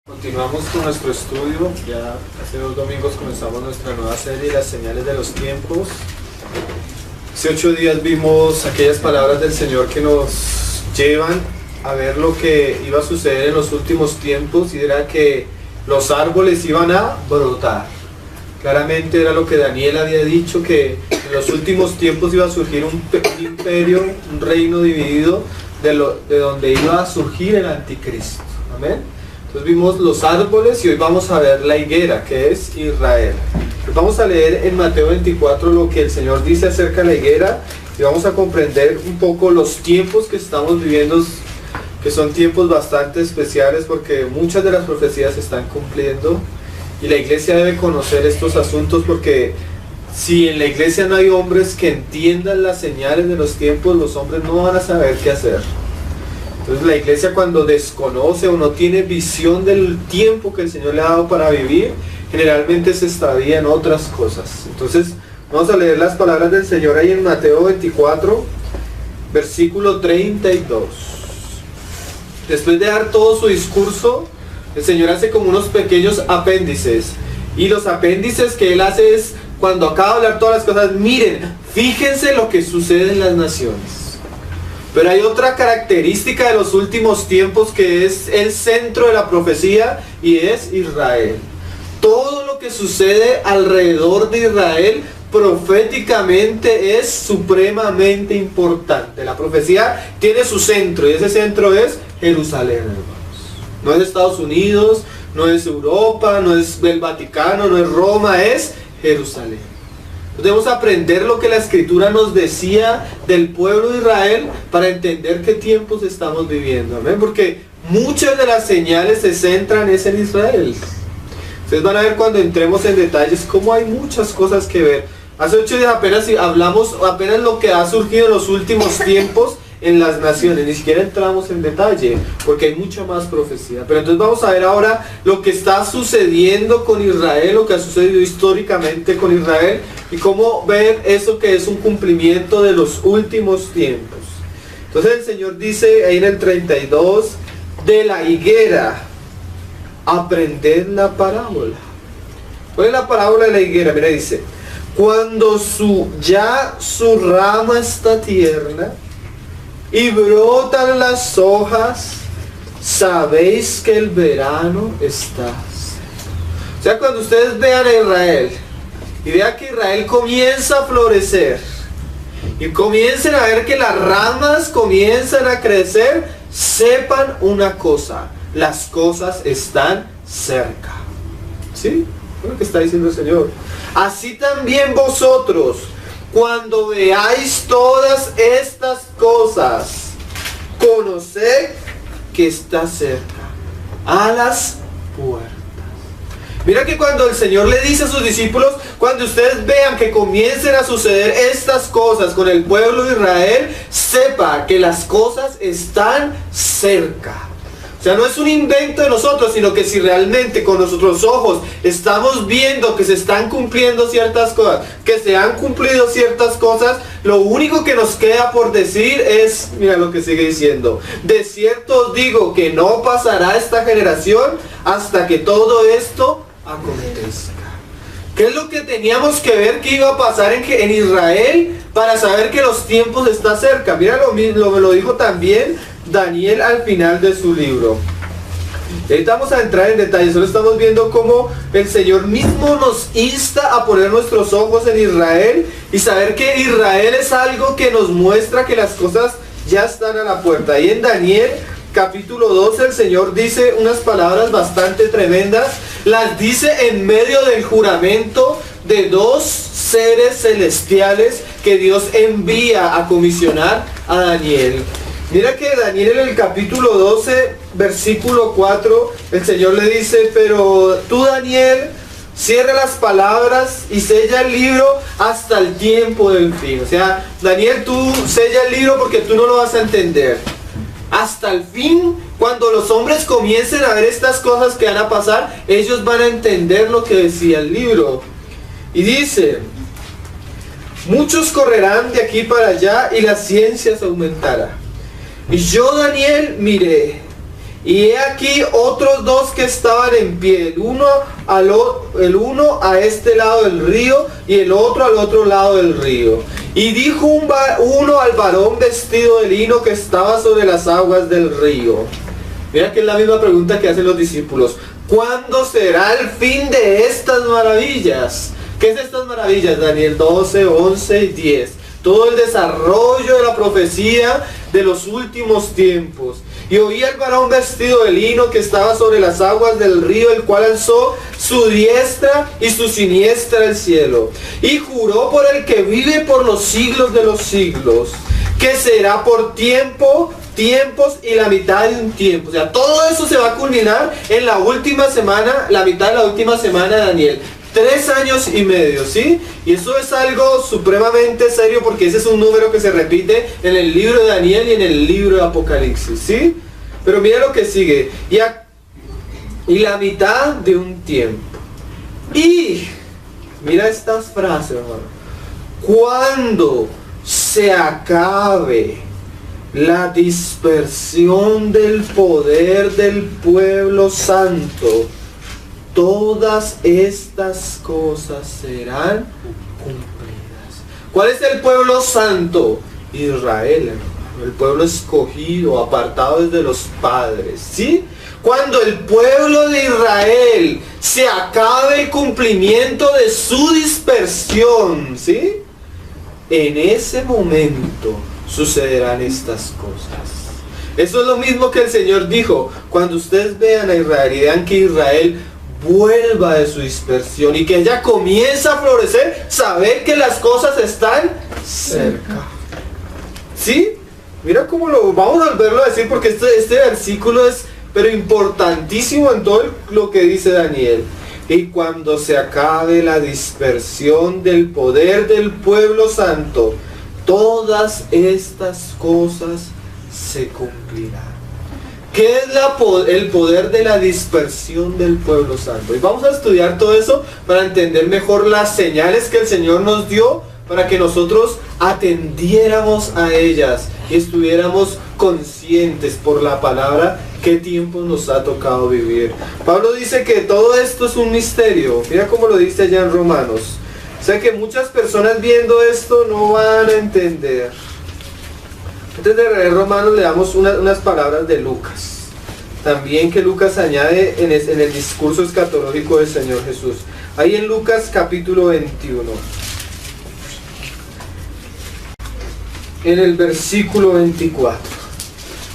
Continuamos con nuestro estudio. Ya hace 2 domingos comenzamos nuestra nueva serie, Las señales de los tiempos. Hace 8 días vimos aquellas palabras del Señor que nos llevan a ver lo que iba a suceder en los últimos tiempos, y era que los árboles iban a brotar. Claramente era lo que Daniel había dicho, que en los últimos tiempos iba a surgir un imperio, un reino dividido de donde iba a surgir el anticristo. Amén. Entonces vimos los árboles y hoy vamos a ver la higuera, que es Israel. Vamos a leer en Mateo 24 lo que el Señor dice acerca de la higuera, y vamos a comprender un poco los tiempos que estamos viviendo, que son tiempos bastante especiales porque muchas de las profecías se están cumpliendo, y la iglesia debe conocer estos asuntos, porque si en la iglesia no hay hombres que entiendan las señales de los tiempos, los hombres no van a saber qué hacer. Entonces la iglesia, cuando desconoce o no tiene visión del tiempo que el Señor le ha dado para vivir, generalmente se extravía en otras cosas. Entonces vamos a leer las palabras del Señor ahí en Mateo 24, versículo 32. Después de dar todo su discurso, el Señor hace como unos pequeños apéndices. Y los apéndices que Él hace es, cuando acaba de hablar todas las cosas, miren, fíjense lo que sucede en las naciones. Pero hay otra característica de los últimos tiempos que es el centro de la profecía, y es Israel. Todo lo que sucede alrededor de Israel proféticamente es supremamente importante. La profecía tiene su centro, y ese centro es Jerusalén, hermanos. No es Estados Unidos, no es Europa, no es el Vaticano, no es Roma, es Jerusalén. Debemos aprender lo que la Escritura nos decía del pueblo de Israel para entender qué tiempos estamos viviendo. ¿Amén? Porque muchas de las señales se centran en Israel. Ustedes van a ver cuando entremos en detalles cómo hay muchas cosas que ver. Hace 8 días apenas hablamos apenas lo que ha surgido en los últimos tiempos en las naciones. Ni siquiera entramos en detalle porque hay mucha más profecía. Pero entonces vamos a ver ahora lo que está sucediendo con Israel, lo que ha sucedido históricamente con Israel, y cómo ver eso que es un cumplimiento de los últimos tiempos. Entonces el Señor dice ahí en el 32, de la higuera aprended la parábola. ¿Cuál es la parábola de la higuera? Mira, dice, cuando ya su rama está tierna y brotan las hojas, sabéis que el verano está. O sea, cuando ustedes vean a Israel y vean que Israel comienza a florecer y comiencen a ver que las ramas comienzan a crecer, sepan una cosa: las cosas están cerca. ¿Sí? Es lo que está diciendo el Señor. Así también vosotros, cuando veáis todas estas cosas, conoced que está cerca, a las puertas. Mira que cuando el Señor le dice a sus discípulos, cuando ustedes vean que comiencen a suceder estas cosas con el pueblo de Israel, sepa que las cosas están cerca. O sea, no es un invento de nosotros, sino que si realmente con nuestros ojos estamos viendo que se están cumpliendo ciertas cosas, que se han cumplido ciertas cosas, lo único que nos queda por decir es, mira lo que sigue diciendo: de cierto os digo que no pasará esta generación hasta que todo esto acontezca. ¿Qué es lo que teníamos que ver que iba a pasar en Israel para saber que los tiempos están cerca? Mira lo mismo, me lo dijo también Daniel al final de su libro. Ahorita vamos a entrar en detalle, solo estamos viendo cómo el Señor mismo nos insta a poner nuestros ojos en Israel y saber que Israel es algo que nos muestra que las cosas ya están a la puerta. Ahí en Daniel capítulo 12 el Señor dice unas palabras bastante tremendas, las dice en medio del juramento de 2 seres celestiales que Dios envía a comisionar a Daniel. Mira que Daniel en el capítulo 12, versículo 4, el Señor le dice: pero tú, Daniel, cierra las palabras y sella el libro hasta el tiempo del fin. O sea, Daniel, tú sella el libro porque tú no lo vas a entender. Hasta el fin, cuando los hombres comiencen a ver estas cosas que van a pasar, ellos van a entender lo que decía el libro. Y dice: muchos correrán de aquí para allá y la ciencia se aumentará. Y yo, Daniel, miré, Y he aquí otros dos que estaban en pie, el uno a este lado del río y el otro al otro lado del río. Y dijo uno al varón vestido de lino que estaba sobre las aguas del río. Mira que es la misma pregunta que hacen los discípulos. ¿Cuándo será el fin de estas maravillas? ¿Qué es estas maravillas? Daniel 12, 11 y 10. Todo el desarrollo de la profecía de los últimos tiempos. Y oí al varón vestido de lino que estaba sobre las aguas del río, el cual alzó su diestra y su siniestra al cielo. Y juró por el que vive por los siglos de los siglos, que será por tiempos y la mitad de un tiempo. O sea, todo eso se va a culminar en la última semana, la mitad de la última semana de Daniel. 3 años y medio, ¿sí? Y eso es algo supremamente serio porque ese es un número que se repite en el libro de Daniel y en el libro de Apocalipsis, ¿sí? Pero mira lo que sigue. Y la mitad de un tiempo. Y mira estas frases, hermano. Cuando se acabe la dispersión del poder del pueblo santo, todas estas cosas serán cumplidas. ¿Cuál es el pueblo santo? Israel, hermano. El pueblo escogido, apartado desde los padres, ¿sí? Cuando el pueblo de Israel se acabe el cumplimiento de su dispersión, ¿sí? En ese momento sucederán estas cosas. Eso es lo mismo que el Señor dijo. Cuando ustedes vean a Israel y vean que Israel vuelva de su dispersión y que ella comienza a florecer, saber que las cosas están cerca. ¿Sí? Mira cómo lo vamos a volverlo a decir porque este versículo es pero importantísimo en todo lo que dice Daniel. Y cuando se acabe la dispersión del poder del pueblo santo, todas estas cosas se cumplirán. ¿Qué es el poder de la dispersión del pueblo santo? Y vamos a estudiar todo eso para entender mejor las señales que el Señor nos dio para que nosotros atendiéramos a ellas y estuviéramos conscientes por la palabra qué tiempo nos ha tocado vivir. Pablo dice que todo esto es un misterio. Mira cómo lo dice allá en Romanos. O sea que muchas personas viendo esto no van a entender. Antes de leer Romanos le damos unas palabras de Lucas. También que Lucas añade en el discurso escatológico del Señor Jesús. Ahí en Lucas capítulo 21. En el versículo 24.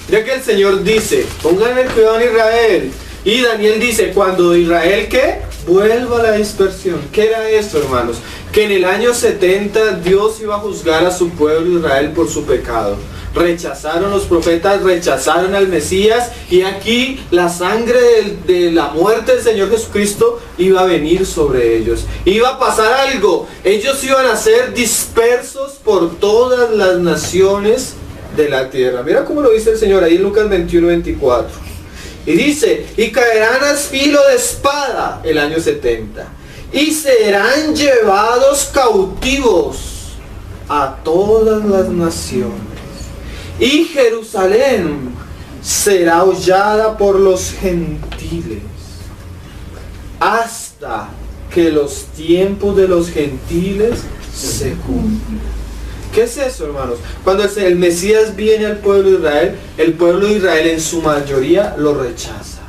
Ya que el Señor dice, pongan el cuidado en Israel. Y Daniel dice, cuando Israel, ¿qué? Vuelva a la dispersión. ¿Qué era esto, hermanos? Que en el año 70 Dios iba a juzgar a su pueblo Israel por su pecado. Rechazaron los profetas, rechazaron al Mesías, y aquí la sangre de la muerte del Señor Jesucristo iba a venir sobre ellos. Iba a pasar algo. Ellos iban a ser dispersos por todas las naciones de la tierra. Mira cómo lo dice el Señor ahí en Lucas 21, 24. Y dice, y caerán al filo de espada el año 70, y serán llevados cautivos a todas las naciones. Y Jerusalén será hollada por los gentiles, hasta que los tiempos de los gentiles se cumplan. ¿Qué es eso, hermanos? Cuando el Mesías viene al pueblo de Israel, el pueblo de Israel en su mayoría lo rechaza.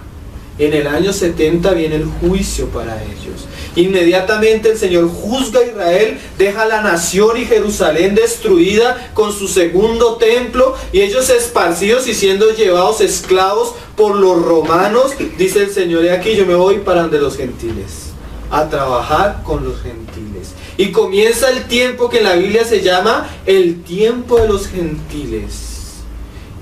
En el año 70 viene el juicio para ellos. Inmediatamente el Señor juzga a Israel, deja la nación y Jerusalén destruida con su segundo templo, y ellos esparcidos y siendo llevados esclavos por los romanos. Dice el Señor, he aquí yo me voy para donde los gentiles, a trabajar con los gentiles. Y comienza el tiempo que en la Biblia se llama el tiempo de los gentiles.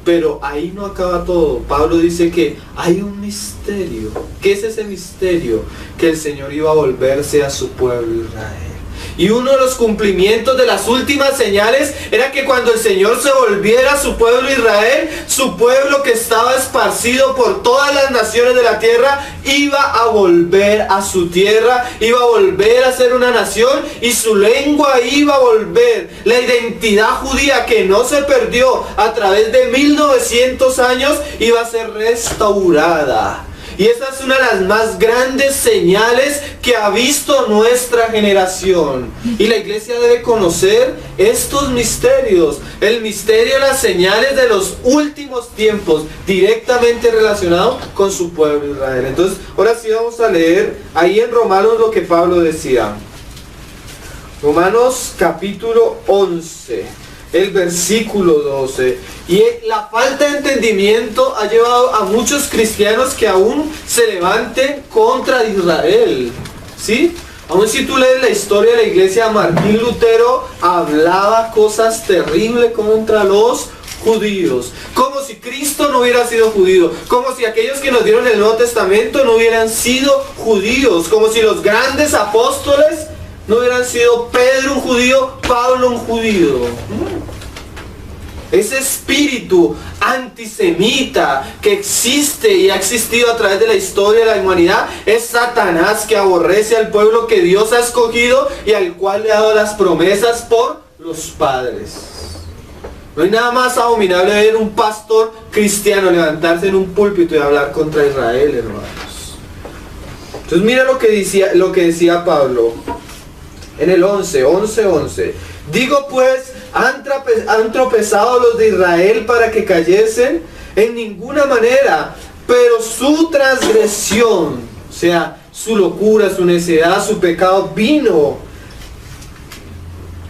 Pero ahí no acaba todo. Pablo dice que hay un misterio. ¿Qué es ese misterio? Que el Señor iba a volverse a su pueblo Israel. Y uno de los cumplimientos de las últimas señales era que cuando el Señor se volviera a su pueblo Israel, su pueblo que estaba esparcido por todas las naciones de la tierra, iba a volver a su tierra, iba a volver a ser una nación y su lengua iba a volver. La identidad judía que no se perdió a través de 1900 años iba a ser restaurada. Y esa es una de las más grandes señales que ha visto nuestra generación. Y la iglesia debe conocer estos misterios. El misterio de las señales de los últimos tiempos, directamente relacionado con su pueblo Israel. Entonces, ahora sí vamos a leer ahí en Romanos lo que Pablo decía. Romanos capítulo 11. El versículo 12. Y la falta de entendimiento ha llevado a muchos cristianos que aún se levanten contra Israel. ¿Sí? Aún si tú lees la historia de la iglesia, Martín Lutero hablaba cosas terribles contra los judíos. Como si Cristo no hubiera sido judío. Como si aquellos que nos dieron el Nuevo Testamento no hubieran sido judíos. Como si los grandes apóstoles no hubieran sido Pedro un judío, Pablo un judío. Ese espíritu antisemita que existe y ha existido a través de la historia de la humanidad es Satanás, que aborrece al pueblo que Dios ha escogido y al cual le ha dado las promesas por los padres. No hay nada más abominable ver un pastor cristiano levantarse en un púlpito y hablar contra Israel, hermanos. Entonces mira lo que decía Pablo en el 11. Digo pues, ¿han tropezado los de Israel para que cayesen? En ninguna manera, pero su transgresión, o sea, su locura, su necedad, su pecado, vino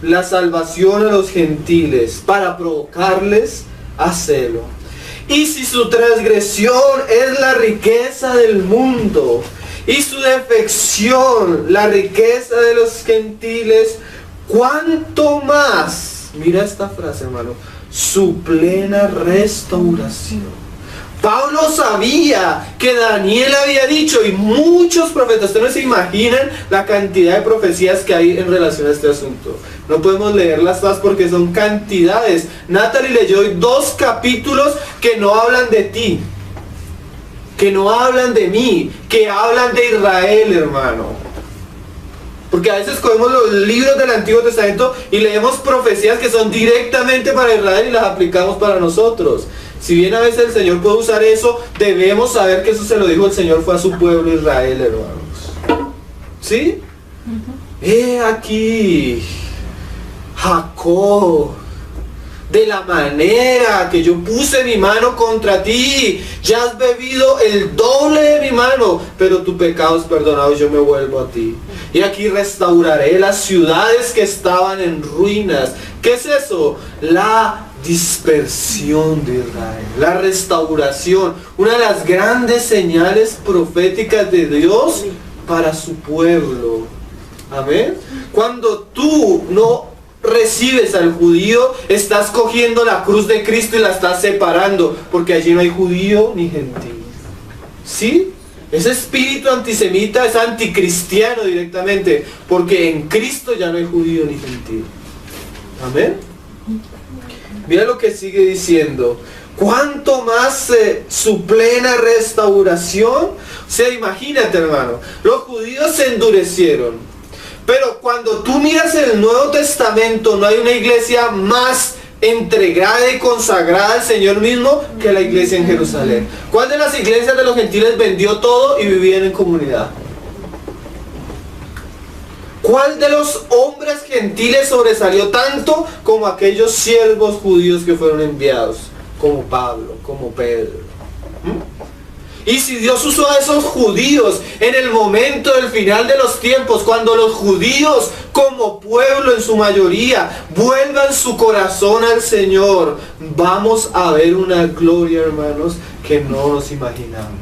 la salvación a los gentiles para provocarles a celo. Y si su transgresión es la riqueza del mundo, y su defección la riqueza de los gentiles, ¿cuánto más? Mira esta frase, hermano. Su plena restauración. Pablo sabía que Daniel había dicho, y muchos profetas, ustedes no se imaginan la cantidad de profecías que hay en relación a este asunto. No podemos leerlas todas porque son cantidades. Natalie leyó hoy 2 capítulos que no hablan de ti, que no hablan de mí, que hablan de Israel, hermano. Porque a veces cogemos los libros del Antiguo Testamento y leemos profecías que son directamente para Israel y las aplicamos para nosotros. Si bien a veces el Señor puede usar eso, debemos saber que eso se lo dijo el Señor, fue a su pueblo Israel, hermanos. ¿Sí? He aquí, Jacob, de la manera que yo puse mi mano contra ti, ya has bebido el doble de mi mano, pero tu pecado es perdonado y yo me vuelvo a ti. Y aquí restauraré las ciudades que estaban en ruinas. ¿Qué es eso? La dispersión de Israel, la restauración, una de las grandes señales proféticas de Dios para su pueblo. Amén. Cuando tú no recibes al judío, estás cogiendo la cruz de Cristo y la estás separando, porque allí no hay judío ni gentil. ¿Sí? Ese espíritu antisemita es anticristiano directamente, porque en Cristo ya no hay judío ni gentil. Amén. Mira lo que sigue diciendo. ¿Cuánto más su plena restauración? O sea, imagínate, hermano, los judíos se endurecieron, pero cuando tú miras el Nuevo Testamento, no hay una iglesia más entregada y consagrada al Señor mismo que la iglesia en Jerusalén. ¿Cuál de las iglesias de los gentiles vendió todo y vivían en comunidad? ¿Cuál de los hombres gentiles sobresalió tanto como aquellos siervos judíos que fueron enviados? Como Pablo, como Pedro. Y si Dios usó a esos judíos en el momento del final de los tiempos, cuando los judíos como pueblo en su mayoría vuelvan su corazón al Señor, vamos a ver una gloria, hermanos, que no nos imaginamos.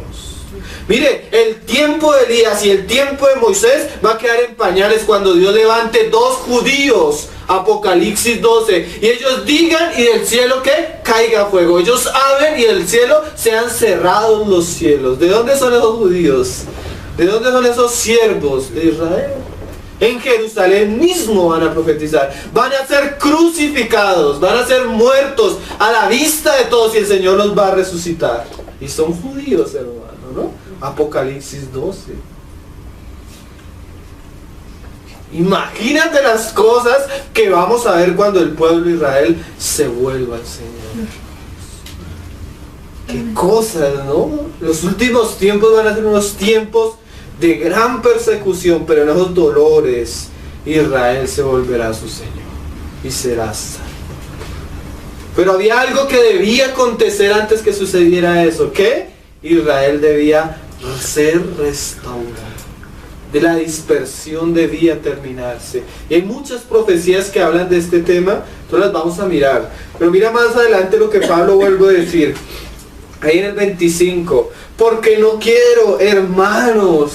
Mire, el tiempo de Elías y el tiempo de Moisés va a quedar en pañales cuando Dios levante 2 judíos, Apocalipsis 12, y ellos digan y del cielo que caiga fuego. Ellos hablen y del cielo sean cerrados los cielos. ¿De dónde son esos judíos? ¿De dónde son esos siervos? De Israel. En Jerusalén mismo van a profetizar. Van a ser crucificados, van a ser muertos a la vista de todos y el Señor los va a resucitar. Y son judíos, hermano, ¿no? Apocalipsis 12. Imagínate las cosas que vamos a ver cuando el pueblo de Israel se vuelva al Señor. Qué cosas, ¿no? Los últimos tiempos van a ser unos tiempos de gran persecución, pero en esos dolores Israel se volverá a su Señor y será salvo. Pero había algo que debía acontecer antes que sucediera eso. ¿Qué? Israel debía ser restaurado. De la dispersión debía terminarse. Y hay muchas profecías que hablan de este tema, entonces las vamos a mirar. Pero mira más adelante lo que Pablo vuelve a decir. Ahí en el 25. Porque no quiero, hermanos,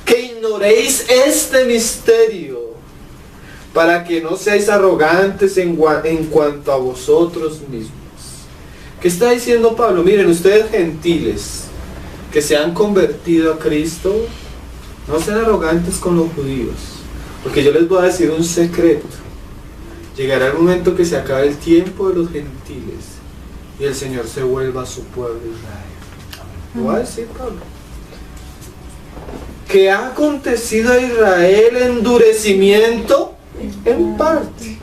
que ignoréis este misterio, para que no seáis arrogantes en cuanto a vosotros mismos. ¿Qué está diciendo Pablo? Miren, ustedes gentiles que se han convertido a Cristo, no sean arrogantes con los judíos, porque yo les voy a decir un secreto. Llegará el momento que se acabe el tiempo de los gentiles y el Señor se vuelva a su pueblo Israel. Lo va a decir Pablo. Que ha acontecido a Israel endurecimiento en parte,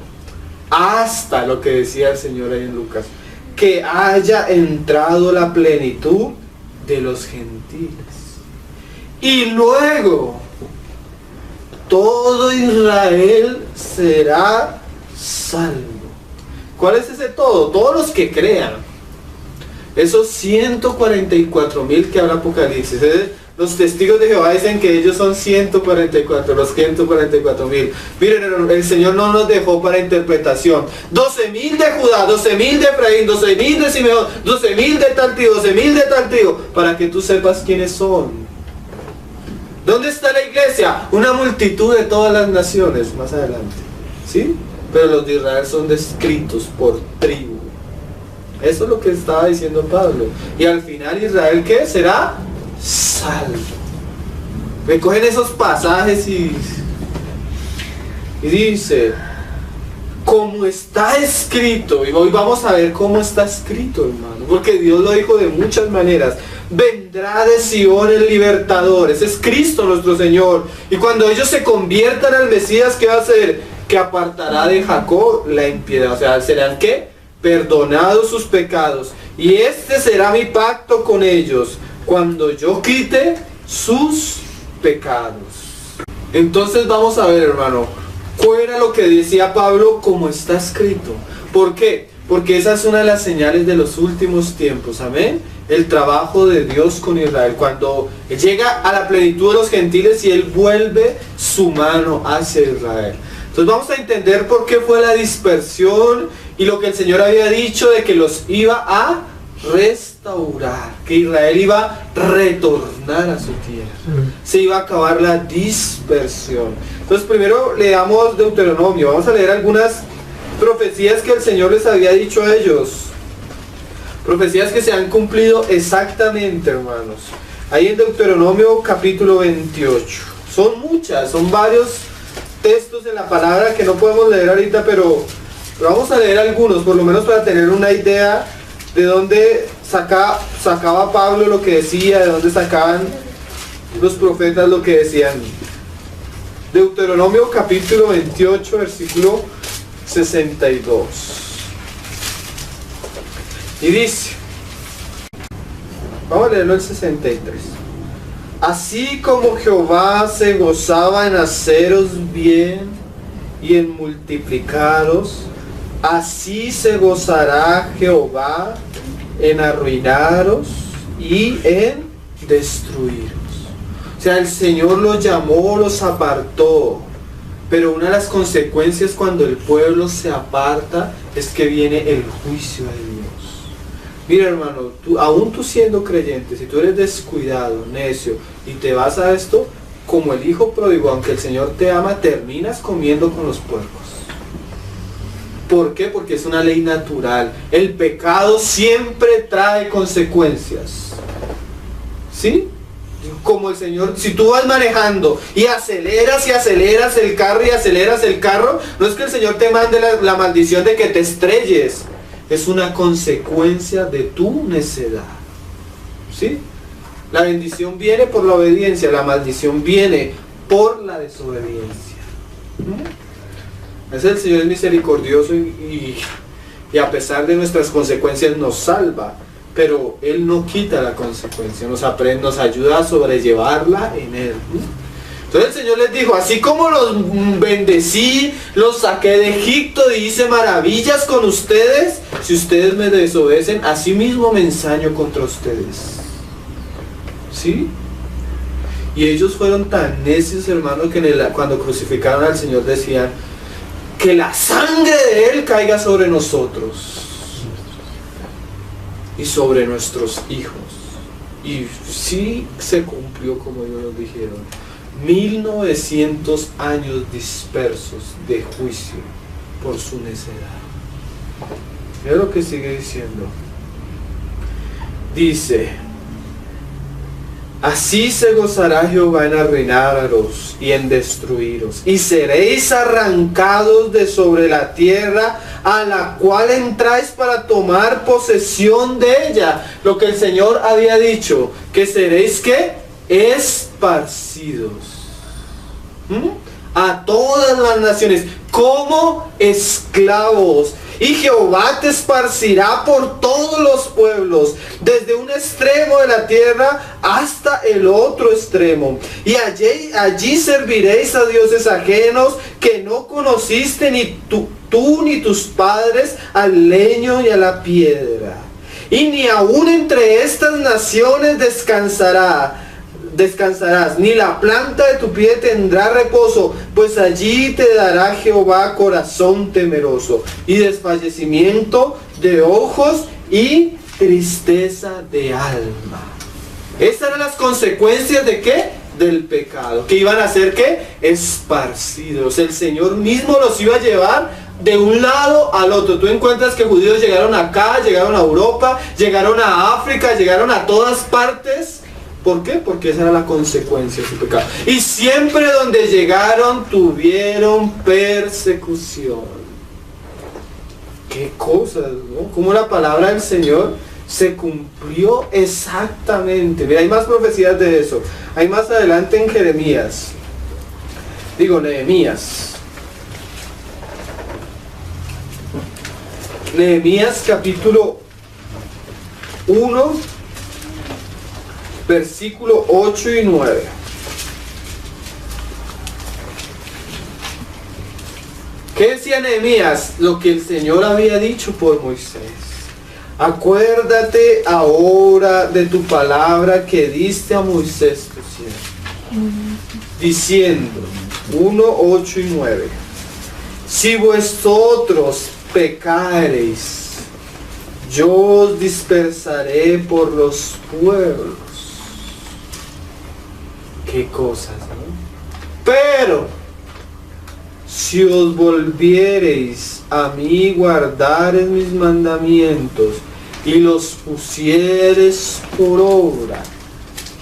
hasta lo que decía el Señor ahí en Lucas, que haya entrado la plenitud de los gentiles. Y luego todo Israel será salvo. ¿Cuál es ese todo? Todos los que crean. Esos 144,000 que habla Apocalipsis. Los testigos de Jehová dicen que ellos son 144, los 144,000. Miren, el Señor no nos dejó para interpretación. 12,000 de Judá, 12,000 de Efraín, 12,000 de Simeón, 12,000 de tal tío, 12,000 de tal tío, para que tú sepas quiénes son. ¿Dónde está la iglesia? Una multitud de todas las naciones, más adelante. ¿Sí? Pero los de Israel son descritos por tribu. Eso es lo que estaba diciendo Pablo. Y al final Israel, ¿qué? Será salvo. Me cogen esos pasajes y dice, como está escrito, y hoy vamos a ver cómo está escrito, hermano, porque Dios lo dijo de muchas maneras. Vendrá de Sion el libertador, ese es Cristo nuestro Señor, y cuando ellos se conviertan al Mesías, ¿qué va a hacer? Que apartará de Jacob la impiedad, o sea, serán ¿qué? Perdonados sus pecados, y este será mi pacto con ellos, cuando yo quite sus pecados. Entonces vamos a ver, hermano, ¿cuál era lo que decía Pablo como está escrito? ¿Por qué? Porque esa es una de las señales de los últimos tiempos, amén. El trabajo de Dios con Israel, cuando llega a la plenitud de los gentiles y Él vuelve su mano hacia Israel. Entonces vamos a entender por qué fue la dispersión y lo que el Señor había dicho de que los iba a restaurar, que Israel iba a retornar a su tierra, se iba a acabar la dispersión. Entonces primero leamos Deuteronomio, vamos a leer algunas profecías que el Señor les había dicho a ellos, profecías que se han cumplido exactamente, hermanos. Ahí en Deuteronomio capítulo 28, son muchas, son varios textos en la palabra que no podemos leer ahorita, pero vamos a leer algunos, por lo menos para tener una idea de dónde sacaba Pablo lo que decía, de dónde sacaban los profetas lo que decían. Deuteronomio capítulo 28, versículo 62. Y dice, vamos a leerlo el 63. Así como Jehová se gozaba en haceros bien y en multiplicaros, así se gozará Jehová en arruinaros y en destruiros. O sea, el Señor los llamó, los apartó, pero una de las consecuencias cuando el pueblo se aparta es que viene el juicio de Dios. Mira, hermano, aún tú siendo creyente, si tú eres descuidado, necio y te vas a esto, como el hijo pródigo, aunque el Señor te ama, terminas comiendo con los puercos. ¿Por qué? Porque es una ley natural. El pecado siempre trae consecuencias. ¿Sí? Como el Señor, si tú vas manejando y aceleras el carro y aceleras el carro, no es que el Señor te mande la maldición de que te estrelles, es una consecuencia de tu necedad. ¿Sí? La bendición viene por la obediencia, la maldición viene por la desobediencia. El Señor es misericordioso y a pesar de nuestras consecuencias nos salva, pero Él no quita la consecuencia, nos ayuda a sobrellevarla en Él. Entonces el Señor les dijo, así como los bendecí, los saqué de Egipto y hice maravillas con ustedes, si ustedes me desobedecen, así mismo me ensaño contra ustedes. ¿Sí? Y ellos fueron tan necios, hermanos, que cuando crucificaron al Señor decían, que la sangre de Él caiga sobre nosotros y sobre nuestros hijos. Y sí se cumplió como ellos nos dijeron. 1900 años dispersos de juicio por su necedad. Mira lo que sigue diciendo. Dice: así se gozará Jehová en arruinaros y en destruiros, y seréis arrancados de sobre la tierra a la cual entráis para tomar posesión de ella. Lo que el Señor había dicho, que seréis ¿qué? Esparcidos a todas las naciones como esclavos. Y Jehová te esparcirá por todos los pueblos, desde un extremo de la tierra hasta el otro extremo. Y allí serviréis a dioses ajenos que no conociste ni tú ni tus padres, al leño y a la piedra. Y ni aún entre estas naciones descansarás, ni la planta de tu pie tendrá reposo, pues allí te dará Jehová corazón temeroso, y desfallecimiento de ojos y tristeza de alma. Estas eran las consecuencias de ¿qué? Del pecado, que iban a ser ¿qué? Esparcidos. El Señor mismo los iba a llevar de un lado al otro. Tú encuentras que judíos llegaron acá, llegaron a Europa, llegaron a África, llegaron a todas partes. ¿Por qué? Porque esa era la consecuencia de su pecado. Y siempre donde llegaron tuvieron persecución. Qué cosas, ¿no? Como la palabra del Señor se cumplió exactamente. Mira, hay más profecías de eso. Hay más adelante en Nehemías capítulo 1, versículo 8 y 9. ¿Qué decía Nehemías? Lo que el Señor había dicho por Moisés. Acuérdate ahora de tu palabra que diste a Moisés tu siervo, diciendo, 1, 8 y 9. Si vosotros pecareis, yo os dispersaré por los pueblos. Qué cosas, ¿no? Pero si os volviereis a mí, guardareis mis mandamientos y los pusiereis por obra.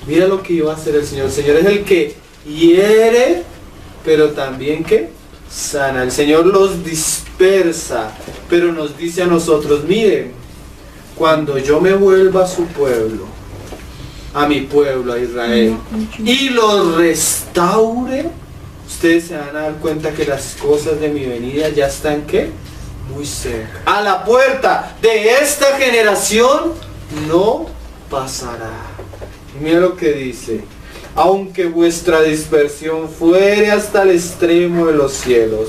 Mira lo que iba a hacer el Señor. El Señor es el que hiere, pero también que sana. El Señor los dispersa, pero nos dice a nosotros, miren, cuando yo me vuelva a su pueblo, a mi pueblo, a Israel, y los restaure, ustedes se van a dar cuenta que las cosas de mi venida ya están ¿qué? Muy cerca. A la puerta de esta generación no pasará. Y mira lo que dice: aunque vuestra dispersión fuere hasta el extremo de los cielos,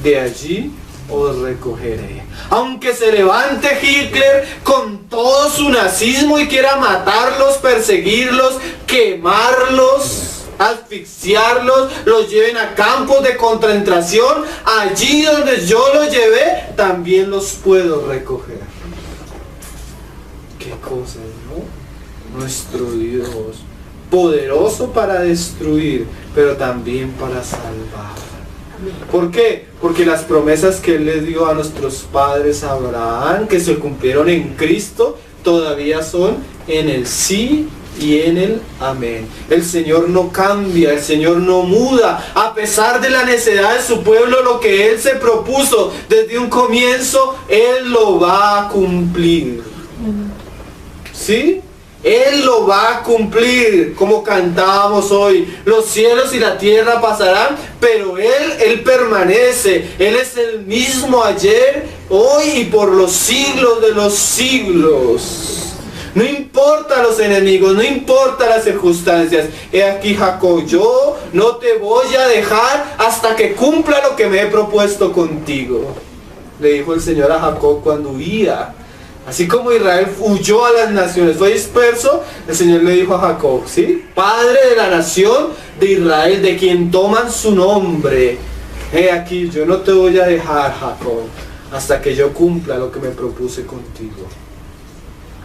de allí os recogeré. Aunque se levante Hitler con todo su nazismo y quiera matarlos, perseguirlos, quemarlos, asfixiarlos, los lleven a campos de concentración, allí donde yo los llevé, también los puedo recoger. Qué cosas, ¿no? Nuestro Dios, poderoso para destruir, pero también para salvar. ¿Por qué? Porque las promesas que Él le dio a nuestros padres Abraham, que se cumplieron en Cristo, todavía son en el sí y en el amén. El Señor no cambia, el Señor no muda. A pesar de la necedad de su pueblo, lo que Él se propuso desde un comienzo, Él lo va a cumplir. ¿Sí? Él lo va a cumplir, como cantábamos hoy. Los cielos y la tierra pasarán, pero Él permanece. Él es el mismo ayer, hoy y por los siglos de los siglos. No importa los enemigos, no importa las circunstancias. He aquí, Jacob, yo no te voy a dejar hasta que cumpla lo que me he propuesto contigo. Le dijo el Señor a Jacob cuando huía. Así como Israel huyó a las naciones, fue disperso, el Señor le dijo a Jacob, ¿sí? Padre de la nación de Israel, de quien toman su nombre. He aquí, yo no te voy a dejar, Jacob, hasta que yo cumpla lo que me propuse contigo.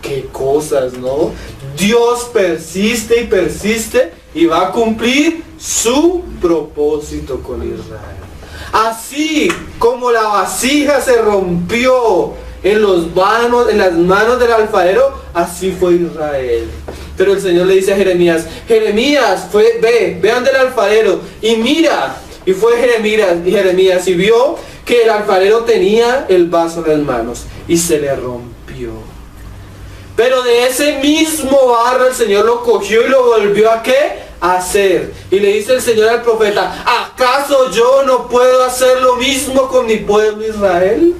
Qué cosas, ¿no? Dios persiste y persiste y va a cumplir su propósito con Israel. Así como la vasija se rompió en las manos del alfarero, así fue Israel. Pero el Señor le dice a Jeremías, ve ante el alfarero y mira. Y fue Jeremías y vio que el alfarero tenía el vaso en las manos y se le rompió. Pero de ese mismo barro el Señor lo cogió y lo volvió a ¿qué? A hacer. Y le dice el Señor al profeta, ¿acaso yo no puedo hacer lo mismo con mi pueblo Israel?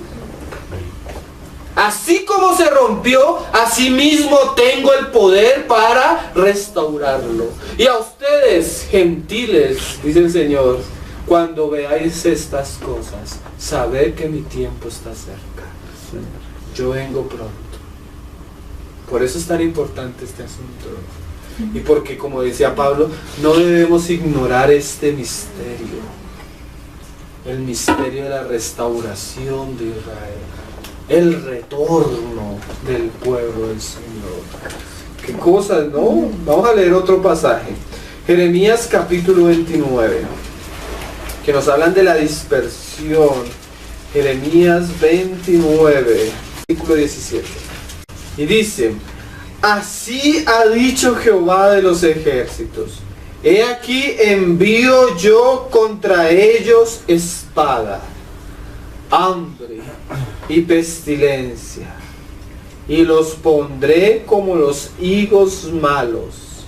Así como se rompió, así mismo tengo el poder para restaurarlo. Y a ustedes, gentiles, dice el Señor, cuando veáis estas cosas, sabed que mi tiempo está cerca. Yo vengo pronto. Por eso es tan importante este asunto. Y porque, como decía Pablo, no debemos ignorar este misterio. El misterio de la restauración de Israel. El retorno del pueblo del Señor. Qué cosas, ¿no? Vamos a leer otro pasaje. Jeremías capítulo 29. Que nos hablan de la dispersión. Jeremías 29, versículo 17. Y dice, así ha dicho Jehová de los ejércitos, he aquí envío yo contra ellos espada, hambre y pestilencia, y los pondré como los higos malos,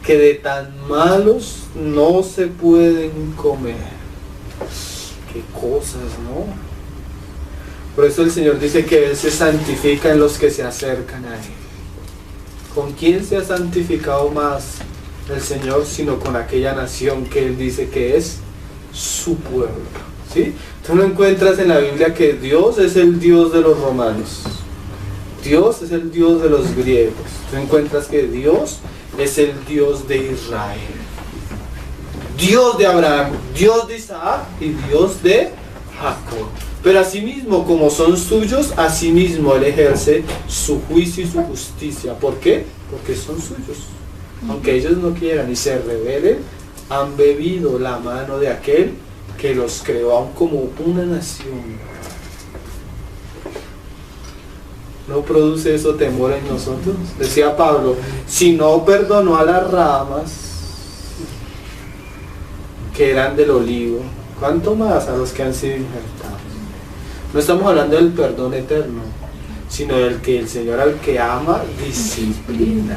que de tan malos no se pueden comer. Qué cosas, ¿no? Por eso el Señor dice que Él se santifica en los que se acercan a Él. ¿Con quién se ha santificado más el Señor sino con aquella nación que Él dice que es su pueblo? ¿Sí? Tú no encuentras en la Biblia que Dios es el Dios de los romanos. Dios es el Dios de los griegos. Tú encuentras que Dios es el Dios de Israel. Dios de Abraham, Dios de Isaac y Dios de Jacob. Pero asimismo, como son suyos, asimismo Él ejerce su juicio y su justicia. ¿Por qué? Porque son suyos. Aunque ellos no quieran y se rebelen, han bebido la mano de aquel que los creó aún como una nación. ¿No produce eso temor en nosotros? Decía Pablo, si no perdonó a las ramas que eran del olivo, ¿cuánto más a los que han sido injertados? No estamos hablando del perdón eterno, sino del que el Señor al que ama disciplina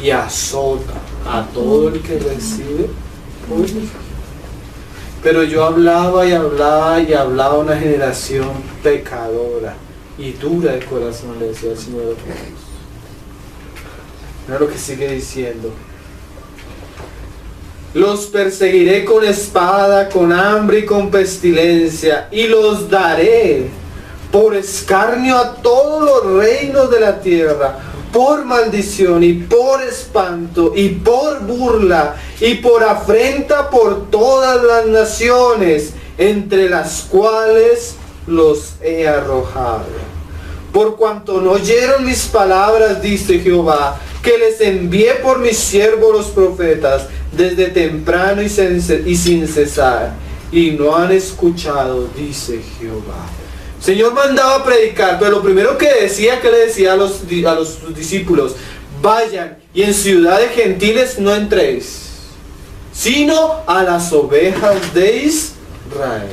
y azota a todo el que recibe. Pero yo hablaba a una generación pecadora y dura de corazón, le decía el Señor. Mira lo que sigue diciendo. Los perseguiré con espada, con hambre y con pestilencia, y los daré por escarnio a todos los reinos de la tierra, por maldición y por espanto y por burla y por afrenta por todas las naciones, entre las cuales los he arrojado. Por cuanto no oyeron mis palabras, dice Jehová, que les envié por mis siervos los profetas, desde temprano y sin cesar, y no han escuchado, dice Jehová. El Señor mandaba a predicar, pero lo primero que le decía a sus discípulos, vayan y en ciudad de gentiles no entréis, sino a las ovejas de Israel.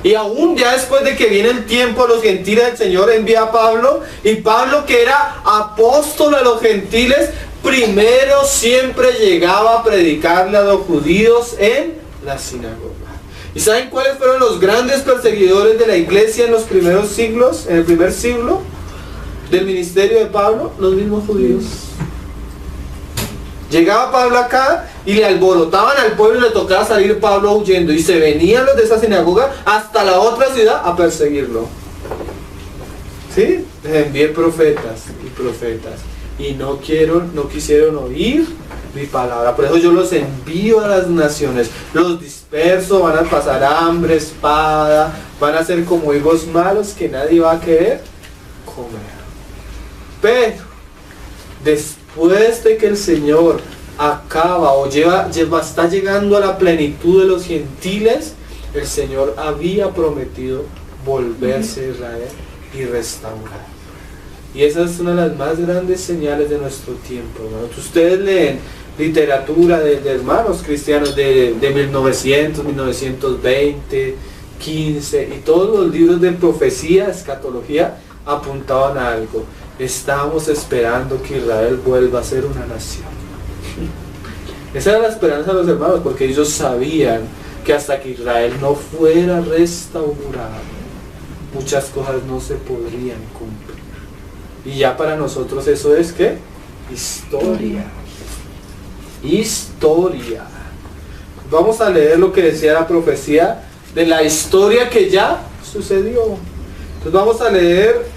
Y aún ya después de que viene el tiempo a los gentiles, el Señor envía a Pablo, y Pablo, que era apóstol a los gentiles, primero siempre llegaba a predicarle a los judíos en la sinagoga. ¿Y saben cuáles fueron los grandes perseguidores de la iglesia en los primeros siglos, en el primer siglo del ministerio de Pablo? Los mismos judíos. Llegaba Pablo acá y le alborotaban al pueblo y le tocaba salir Pablo huyendo. Y se venían los de esa sinagoga hasta la otra ciudad a perseguirlo. ¿Sí? Les envié profetas y profetas. Y no quisieron oír mi palabra. Por eso yo los envío a las naciones. Los disperso, van a pasar hambre, espada. Van a ser como higos malos que nadie va a querer comer. Pero después de que el Señor acaba o está llegando a la plenitud de los gentiles, el Señor había prometido volverse a Israel y restaurar. Y esa es una de las más grandes señales de nuestro tiempo, hermanos. Ustedes leen literatura de hermanos cristianos de 1900, 1920, 15, y todos los libros de profecía, escatología, apuntaban a algo. Estamos esperando que Israel vuelva a ser una nación. Esa era la esperanza de los hermanos, porque ellos sabían que hasta que Israel no fuera restaurado, muchas cosas no se podrían cumplir. Y ya para nosotros eso es ¿qué? Historia. Historia. Vamos a leer lo que decía la profecía de la historia que ya sucedió. Entonces vamos a leer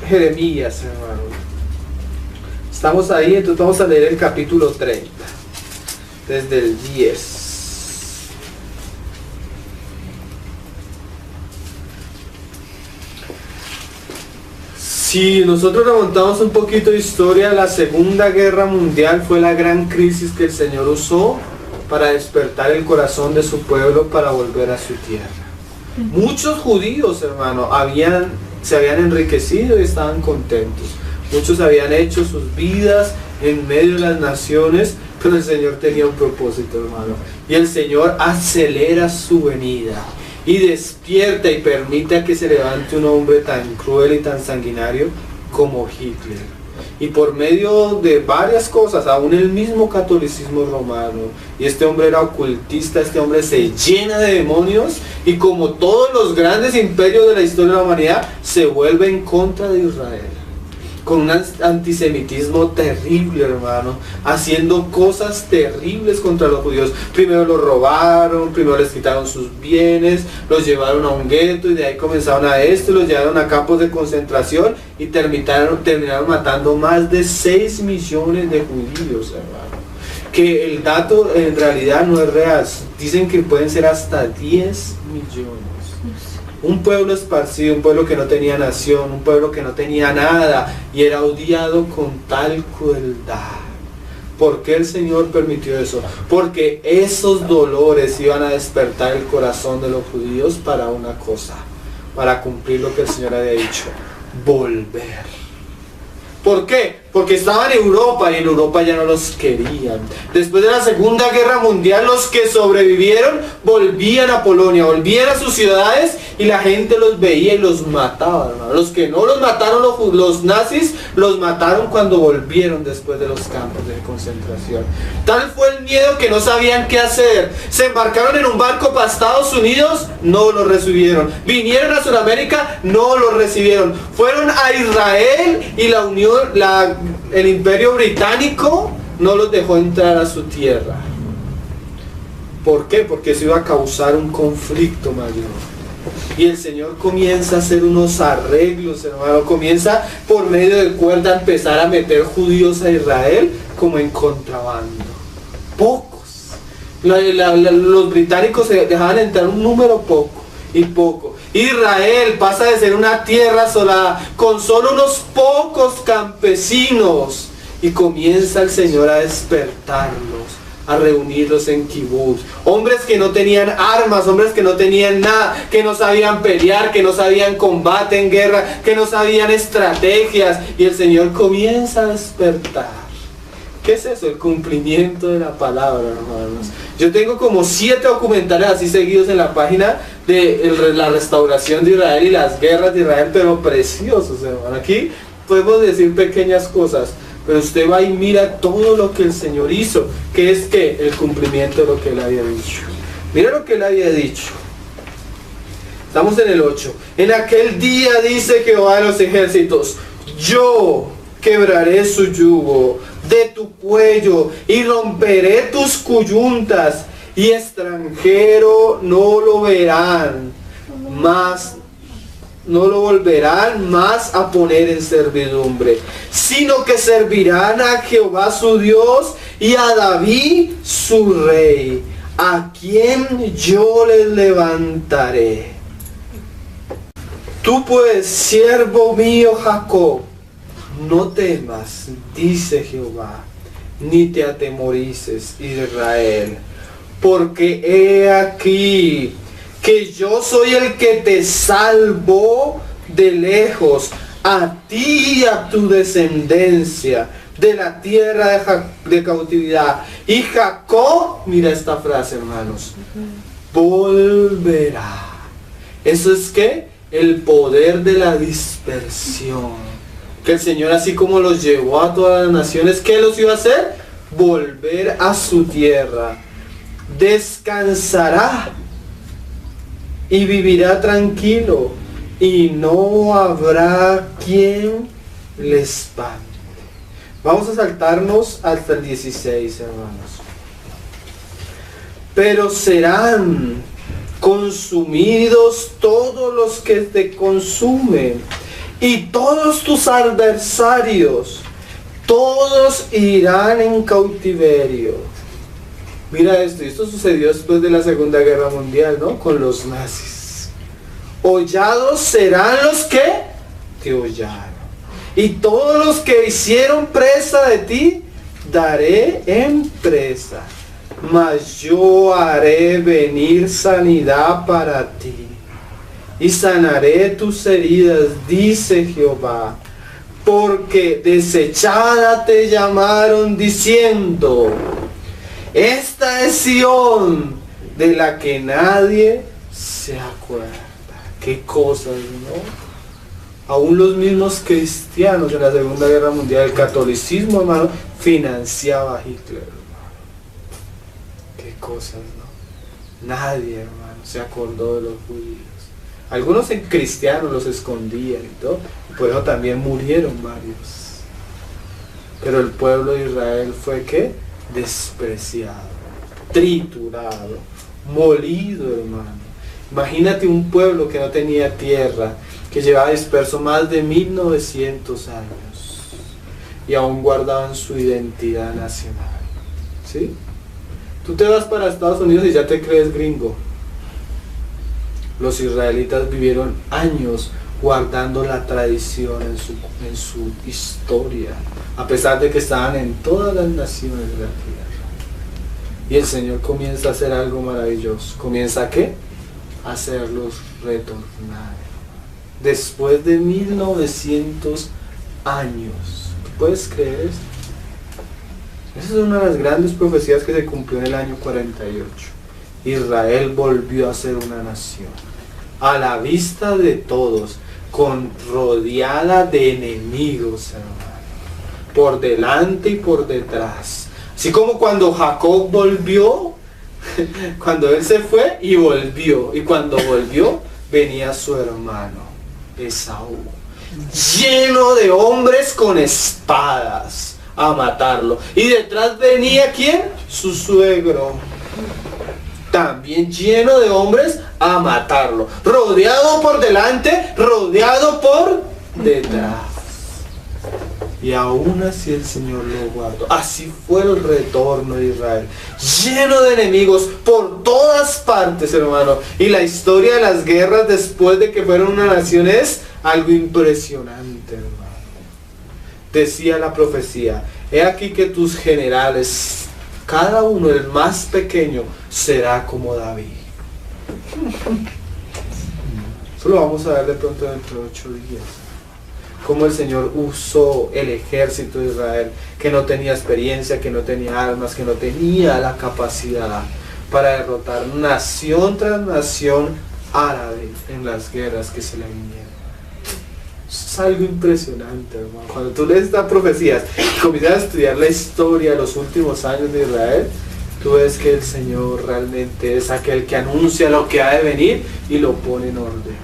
Jeremías, hermano. Estamos ahí, entonces vamos a leer el capítulo 30, desde el 10. Si nosotros remontamos un poquito de historia, la Segunda Guerra Mundial fue la gran crisis que el Señor usó para despertar el corazón de su pueblo para volver a su tierra. Muchos judíos, hermano, se habían enriquecido y estaban contentos. Muchos habían hecho sus vidas en medio de las naciones, pero el Señor tenía un propósito, hermano. Y el Señor acelera su venida y despierta y permite a que se levante un hombre tan cruel y tan sanguinario como Hitler. Y por medio de varias cosas, aún el mismo catolicismo romano, y este hombre era ocultista, este hombre se llena de demonios, y como todos los grandes imperios de la historia de la humanidad, se vuelve en contra de Israel, con un antisemitismo terrible, hermano, haciendo cosas terribles contra los judíos. Primero los robaron, primero les quitaron sus bienes, los llevaron a un gueto, y de ahí comenzaron a esto, los llevaron a campos de concentración, y terminaron matando más de 6 millones de judíos, hermano. Que el dato en realidad no es real, dicen que pueden ser hasta 10 millones. Un pueblo esparcido, un pueblo que no tenía nación, un pueblo que no tenía nada y era odiado con tal crueldad. ¿Por qué el Señor permitió eso? Porque esos dolores iban a despertar el corazón de los judíos para una cosa, para cumplir lo que el Señor había dicho: volver. ¿Por qué? Porque estaban en Europa y en Europa ya no los querían. Después de la Segunda Guerra Mundial, los que sobrevivieron volvían a Polonia, volvían a sus ciudades, y la gente los veía y los mataba, hermano. Los que no los mataron los nazis, los mataron cuando volvieron después de los campos de concentración. Tal fue el miedo que no sabían qué hacer. Se embarcaron en un barco para Estados Unidos, no los recibieron. Vinieron a Sudamérica, no los recibieron. Fueron a Israel y el Imperio Británico no los dejó entrar a su tierra. ¿Por qué? Porque eso iba a causar un conflicto mayor. Y el Señor comienza a hacer unos arreglos, hermano. Comienza por medio de cuerda a empezar a meter judíos a Israel como en contrabando. Pocos. Los británicos se dejaban entrar un número poco y poco. Israel pasa de ser una tierra asolada con solo unos pocos campesinos, y comienza el Señor a despertarlos, a reunirlos en kibutz. Hombres que no tenían armas, hombres que no tenían nada, que no sabían pelear, que no sabían combate en guerra, que no sabían estrategias, y el Señor comienza a despertar ¿Qué es eso? El cumplimiento de la palabra, hermanos. Yo tengo como 7 documentales así seguidos en la página de la restauración de Israel y las guerras de Israel, pero preciosos, hermano. Aquí podemos decir pequeñas cosas, pero usted va y mira todo lo que el Señor hizo, que es que el cumplimiento de lo que Él había dicho. Mira lo que Él había dicho. Estamos en el 8. En aquel día dice Jehová de los ejércitos: yo quebraré su yugo de tu cuello y romperé tus coyuntas, y extranjero no lo verán más, no lo volverán más a poner en servidumbre, sino que servirán a Jehová su Dios y a David su rey, a quien yo les levantaré. Tú pues, siervo mío Jacob, no temas, dice Jehová, ni te atemorices, Israel, porque he aquí que yo soy el que te salvo de lejos, a ti y a tu descendencia, de la tierra de cautividad. Y Jacob, mira esta frase, hermanos, volverá. ¿Eso es qué? El poder de la dispersión. Que el Señor, así como los llevó a todas las naciones, ¿qué los iba a hacer? Volver a su tierra. Descansará y vivirá tranquilo, y no habrá quien le espante. Vamos a saltarnos hasta el 16, hermanos. Pero serán consumidos todos los que te consumen, y todos tus adversarios, todos irán en cautiverio. Mira esto sucedió después de la Segunda Guerra Mundial, ¿no? Con los nazis. Hollados serán los que te hollaron, y todos los que hicieron presa de ti, daré en presa. Mas yo haré venir sanidad para ti, y sanaré tus heridas, dice Jehová, porque desechada te llamaron diciendo: esta es Sión, de la que nadie se acuerda. Qué cosas, ¿no? Aún los mismos cristianos en la Segunda Guerra Mundial, el catolicismo, hermano, financiaba a Hitler, hermano. Qué cosas, ¿no? Nadie, hermano, se acordó de los judíos. Algunos cristianos los escondían y todo, y por eso también murieron varios. Pero el pueblo de Israel fue, ¿qué? Despreciado, triturado, molido, hermano. Imagínate un pueblo que no tenía tierra, que llevaba disperso más de 1900 años y aún guardaban su identidad nacional. ¿Sí? Tú te vas para Estados Unidos y ya te crees gringo. Los israelitas vivieron años guardando la tradición en su historia, a pesar de que estaban en todas las naciones de la tierra. Y el Señor comienza a hacer algo maravilloso. ¿Comienza a qué? A hacerlos retornar. Después de 1900 años. ¿Puedes creer esto? Esa es una de las grandes profecías que se cumplió en el año 48. Israel volvió a ser una nación, a la vista de todos, rodeada de enemigos, hermano, por delante y por detrás. Así como cuando Jacob volvió, cuando él se fue y volvió, y cuando volvió venía su hermano Esaú, lleno de hombres con espadas a matarlo, y detrás venía ¿quién? Su suegro, también lleno de hombres a matarlo, rodeado por delante, rodeado por detrás. Y aún así el Señor lo guardó. Así fue el retorno de Israel, lleno de enemigos por todas partes, hermano. Y la historia de las guerras después de que fueron una nación es algo impresionante, hermano. Decía la profecía: he aquí que tus generales, cada uno, el más pequeño, será como David. Eso lo vamos a ver de pronto dentro de 8 días. cómo el Señor usó el ejército de Israel, que no tenía experiencia, que no tenía armas, que no tenía la capacidad para derrotar nación tras nación árabe en las guerras que se le vinieron. Es algo impresionante, hermano. Cuando tú lees estas profecías y comienzas a estudiar la historia de los últimos años de Israel, tú ves que el Señor realmente es aquel que anuncia lo que ha de venir y lo pone en orden.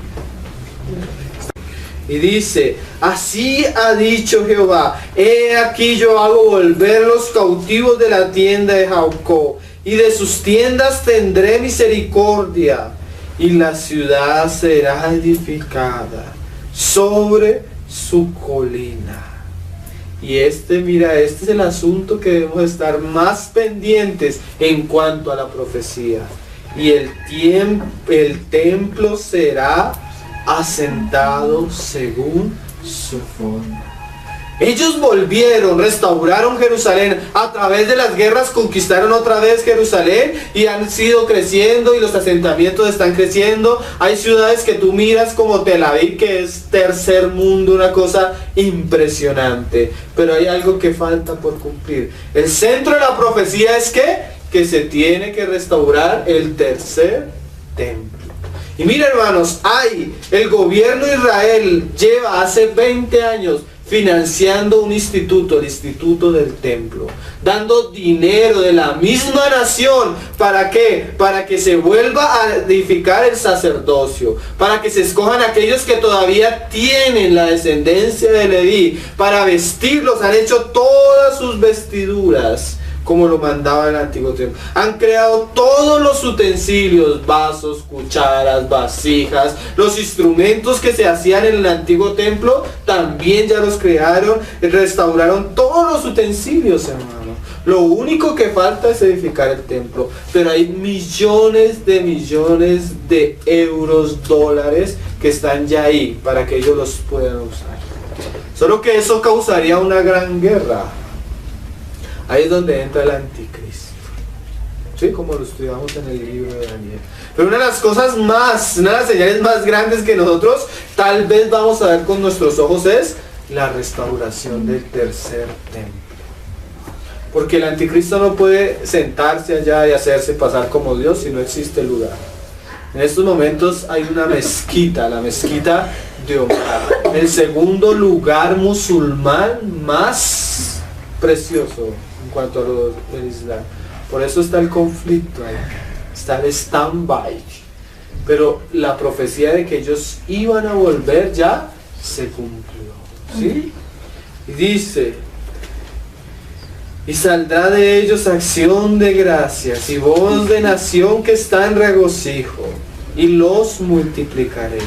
Y dice, así ha dicho Jehová, he aquí yo hago volver los cautivos de la tienda de Jacob, y de sus tiendas tendré misericordia, y la ciudad será edificada sobre su colina. Y mira, este es el asunto que debemos estar más pendientes en cuanto a la profecía. Y el templo será asentado según su forma. Ellos volvieron, restauraron Jerusalén, a través de las guerras conquistaron otra vez Jerusalén y han sido creciendo y los asentamientos están creciendo. Hay ciudades que tú miras como Tel Aviv, que es tercer mundo, una cosa impresionante, pero hay algo que falta por cumplir. El centro de la profecía es que se tiene que restaurar el tercer templo. Y mira, hermanos, el gobierno de Israel lleva hace 20 años financiando un instituto, el Instituto del Templo, dando dinero de la misma nación. ¿Para qué? Para que se vuelva a edificar el sacerdocio, para que se escojan aquellos que todavía tienen la descendencia de Leví, para vestirlos. Han hecho todas sus vestiduras como lo mandaba el antiguo tiempo. Han creado todos los utensilios, vasos, cucharas, vasijas, los instrumentos que se hacían en el antiguo templo, también ya los crearon, restauraron todos los utensilios, hermano. Lo único que falta es edificar el templo, pero hay millones de euros, dólares que están ya ahí para que ellos los puedan usar. Solo que eso causaría una gran guerra. Ahí es donde entra el anticristo, ¿sí? Como lo estudiamos en el libro de Daniel. Pero una de las señales más grandes que nosotros tal vez vamos a ver con nuestros ojos es la restauración del tercer templo. Porque el anticristo no puede sentarse allá y hacerse pasar como Dios si no existe lugar. En estos momentos hay una mezquita, la mezquita de Omar, el segundo lugar musulmán más precioso en cuanto a lo del Islam. Por eso está el conflicto ahí, está el stand-by. Pero la profecía de que ellos iban a volver ya se cumplió, ¿sí? Y dice, y saldrá de ellos acción de gracias y voz de nación que está en regocijo, y los multiplicaré,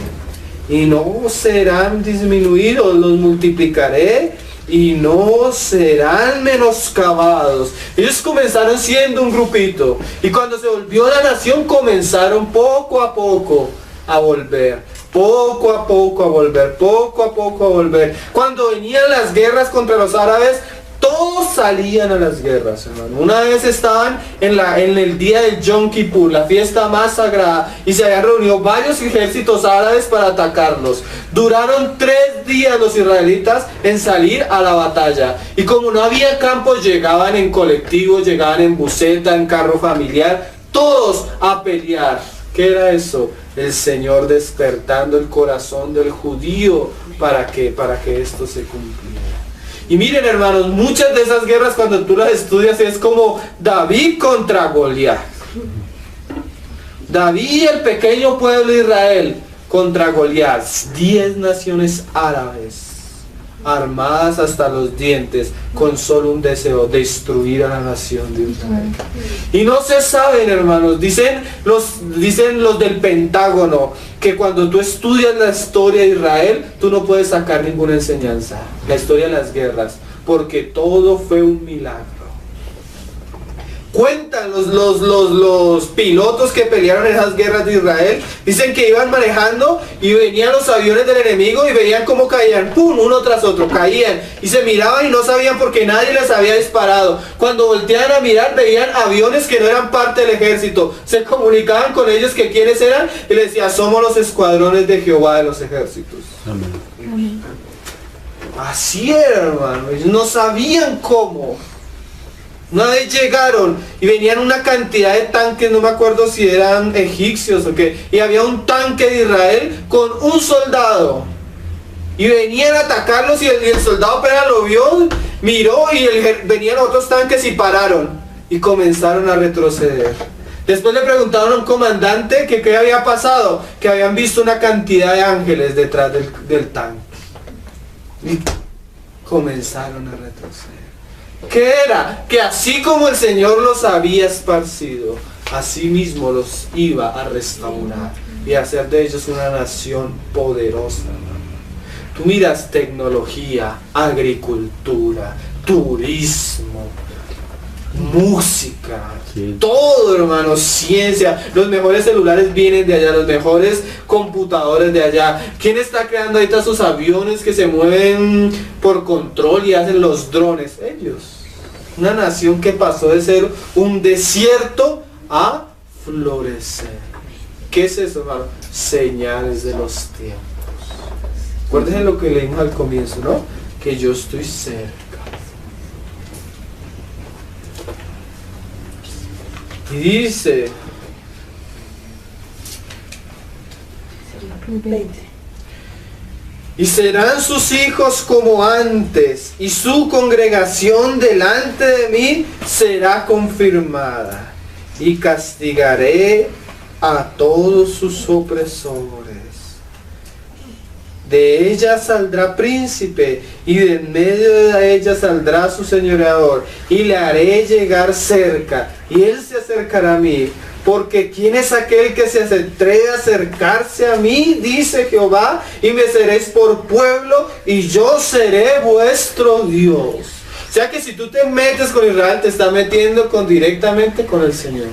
y no serán disminuidos, los multiplicaré y no serán menoscabados. Ellos comenzaron siendo un grupito, y cuando se volvió la nación comenzaron poco a poco a volver, poco a poco a volver, poco a poco a volver. Cuando venían las guerras contra los árabes, todos salían a las guerras, hermano. Una vez estaban en el día del Yom Kippur, la fiesta más sagrada, y se habían reunido varios ejércitos árabes para atacarlos. Duraron 3 días los israelitas en salir a la batalla, y como no había campos, llegaban en colectivo, llegaban en buseta, en carro familiar, todos a pelear. ¿Qué era eso? El Señor despertando el corazón del judío para que esto se cumpliera. Y miren, hermanos, muchas de esas guerras cuando tú las estudias es como David contra Goliat. David, el pequeño pueblo de Israel, contra Goliat. 10 naciones árabes, armadas hasta los dientes, con solo un deseo: destruir a la nación de Israel. Y no se saben, hermanos, dicen los del Pentágono, que cuando tú estudias la historia de Israel, tú no puedes sacar ninguna enseñanza, la historia de las guerras, porque todo fue un milagro. Cuentan los pilotos que pelearon en esas guerras de Israel, dicen que iban manejando y venían los aviones del enemigo y veían cómo caían, ¡pum!, uno tras otro, caían y se miraban y no sabían por qué nadie les había disparado. Cuando volteaban a mirar, veían aviones que no eran parte del ejército, se comunicaban con ellos que quiénes eran y les decían: somos los escuadrones de Jehová de los ejércitos. Amén. Así era, hermano. Ellos no sabían cómo. Una vez llegaron y venían una cantidad de tanques, no me acuerdo si eran egipcios o qué, y había un tanque de Israel con un soldado. Y venían a atacarlos y el soldado apenas lo vio, miró y venían otros tanques y pararon. Y comenzaron a retroceder. Después le preguntaron a un comandante que qué había pasado, que habían visto una cantidad de ángeles detrás del tanque. Y comenzaron a retroceder. ¿Qué era? Que así como el Señor los había esparcido, así mismo los iba a restaurar y hacer de ellos una nación poderosa. Tú miras tecnología, agricultura, turismo, música, sí, todo, hermano, ciencia. Los mejores celulares vienen de allá, los mejores computadores de allá. ¿Quién está creando ahorita sus aviones que se mueven por control y hacen los drones? Ellos. Una nación que pasó de ser un desierto a florecer. ¿Qué es eso, hermano? Señales de los tiempos. Acuérdense lo que leímos al comienzo, ¿no? Que yo estoy cerca. Y dice 20. Y serán sus hijos como antes, y su congregación delante de mí será confirmada, y castigaré a todos sus opresores. De ella saldrá príncipe, y de en medio de ella saldrá su señoreador, y le haré llegar cerca, y él se acercará a mí. Porque ¿quién es aquel que se atreve a acercarse a mí? Dice Jehová, y me seréis por pueblo, y yo seré vuestro Dios. O sea que si tú te metes con Israel, te estás metiendo directamente con el Señor.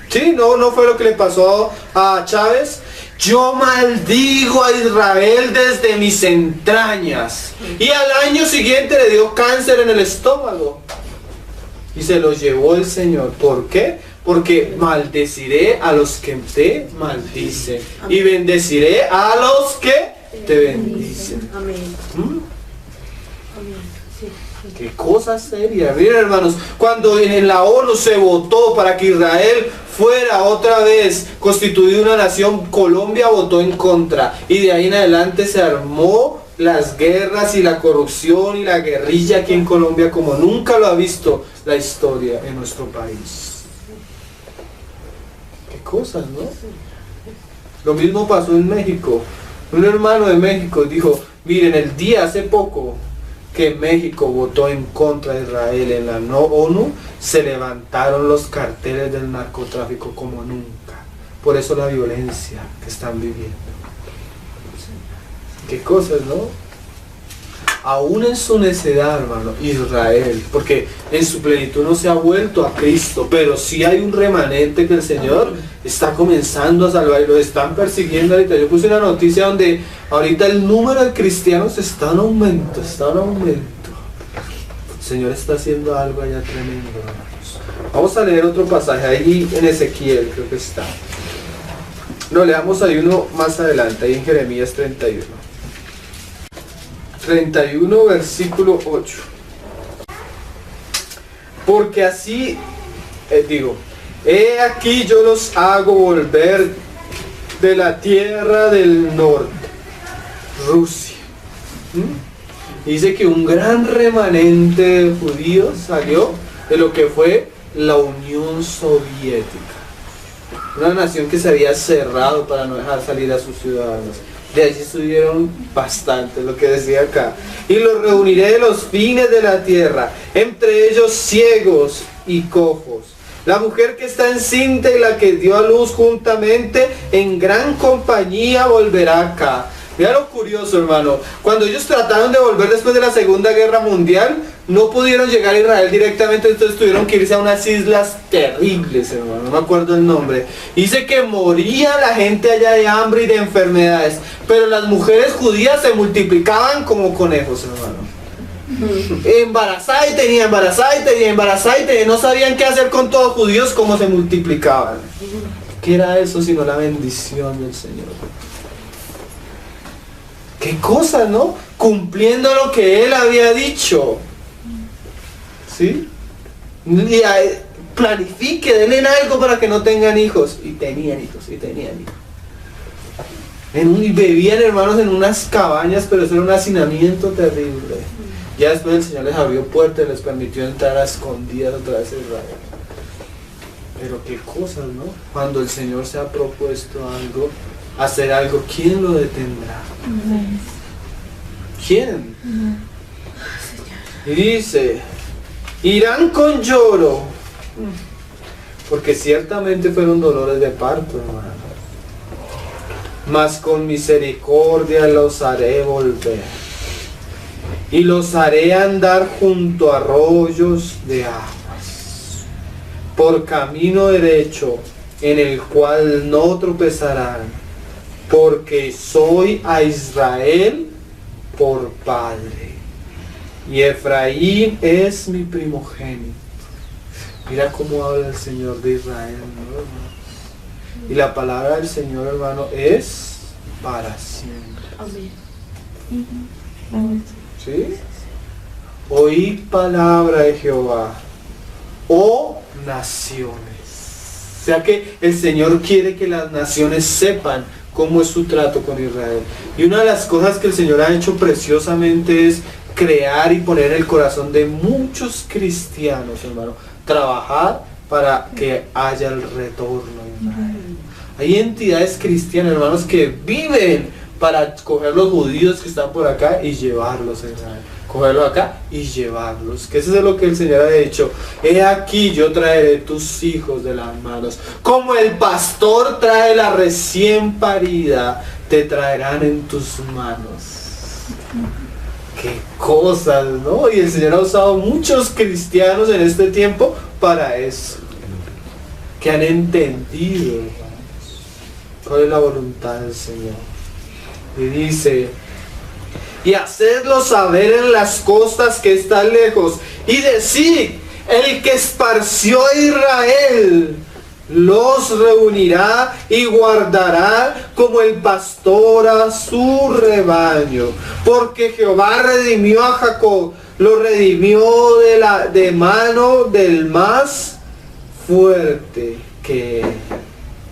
¿Sí? No fue lo que le pasó a Chávez. Yo maldigo a Israel desde mis entrañas. Y al año siguiente le dio cáncer en el estómago. Y se lo llevó el Señor. ¿Por qué? Porque maldeciré a los que te maldicen. Y bendeciré a los que te bendicen. Amén. ¿Mm? Amén. Sí. Qué cosa seria. Miren, hermanos, cuando en la ONU se votó para que Israel fuera otra vez constituida una nación, Colombia votó en contra. Y de ahí en adelante se armó las guerras y la corrupción y la guerrilla aquí en Colombia como nunca lo ha visto la historia en nuestro país. Qué cosas, ¿no? Lo mismo pasó en México. Un hermano de México dijo, miren, el día hace poco que México votó en contra de Israel en la ONU, se levantaron los carteles del narcotráfico como nunca. Por eso la violencia que están viviendo. Qué cosas, ¿no? Aún en su necedad, hermano, Israel, porque en su plenitud no se ha vuelto a Cristo, pero sí hay un remanente que el Señor está comenzando a salvar y lo están persiguiendo ahorita. Yo puse una noticia donde ahorita el número de cristianos está en aumento, El Señor está haciendo algo allá tremendo, hermanos. Vamos a leer otro pasaje ahí en Ezequiel, creo que está. No, leamos ahí uno más adelante, ahí en Jeremías 31, versículo 8. Porque así, he aquí yo los hago volver de la tierra del norte, Rusia. Y dice que un gran remanente de judíos salió de lo que fue la Unión Soviética. Una nación que se había cerrado para no dejar salir a sus ciudadanos. De allí subieron bastante, lo que decía acá. Y los reuniré de los fines de la tierra, entre ellos ciegos y cojos. La mujer que está encinta y la que dio a luz juntamente, en gran compañía volverá acá. Mira lo curioso, hermano. Cuando ellos trataron de volver después de la Segunda Guerra Mundial, no pudieron llegar a Israel directamente, entonces tuvieron que irse a unas islas terribles, hermano, no me acuerdo el nombre. Dice que moría la gente allá de hambre y de enfermedades, pero las mujeres judías se multiplicaban como conejos, hermano. Embarazada y tenía, no sabían qué hacer con todos los judíos, cómo se multiplicaban. ¿Qué era eso sino la bendición del Señor? qué cosa, ¿no? Cumpliendo lo que él había dicho. ¿Sí? Y planifique, denle algo para que no tengan hijos. Y tenían hijos. Y bebían, hermanos, en unas cabañas, pero eso era un hacinamiento terrible. Ya después el Señor les abrió puertas y les permitió entrar a escondidas otra vez a Israel. Pero qué cosas, ¿no? Cuando el Señor se ha propuesto algo, hacer algo, ¿quién lo detendrá? ¿Quién? Y dice, irán con lloro, porque ciertamente fueron dolores de parto, hermano. Mas con misericordia los haré volver, y los haré andar junto a arroyos de aguas, por camino derecho, en el cual no tropezarán, porque soy a Israel por padre, y Efraín es mi primogénito. Mira cómo habla el Señor de Israel, ¿no, hermano? Y la palabra del Señor, hermano, es para siempre. Amén. ¿Sí? Oíd palabra de Jehová, oh naciones. O sea que el Señor quiere que las naciones sepan cómo es su trato con Israel. Y una de las cosas que el Señor ha hecho preciosamente es crear y poner en el corazón de muchos cristianos, hermano, trabajar para que haya el retorno a Israel. Hay entidades cristianas, hermanos, que viven para coger los judíos que están por acá y llevarlos a Israel. Cogerlos acá y llevarlos. Que eso es lo que el Señor ha dicho. He aquí yo traeré tus hijos de las manos. Como el pastor trae la recién parida, te traerán en tus manos. Qué cosas, ¿no? Y el Señor ha usado muchos cristianos en este tiempo para eso. Que han entendido, hermanos, cuál es la voluntad del Señor. Y dice, y hacedlo saber en las costas que están lejos, y decid, el que esparció a Israel los reunirá y guardará como el pastor a su rebaño, porque Jehová redimió a Jacob, lo redimió de mano del más fuerte que él.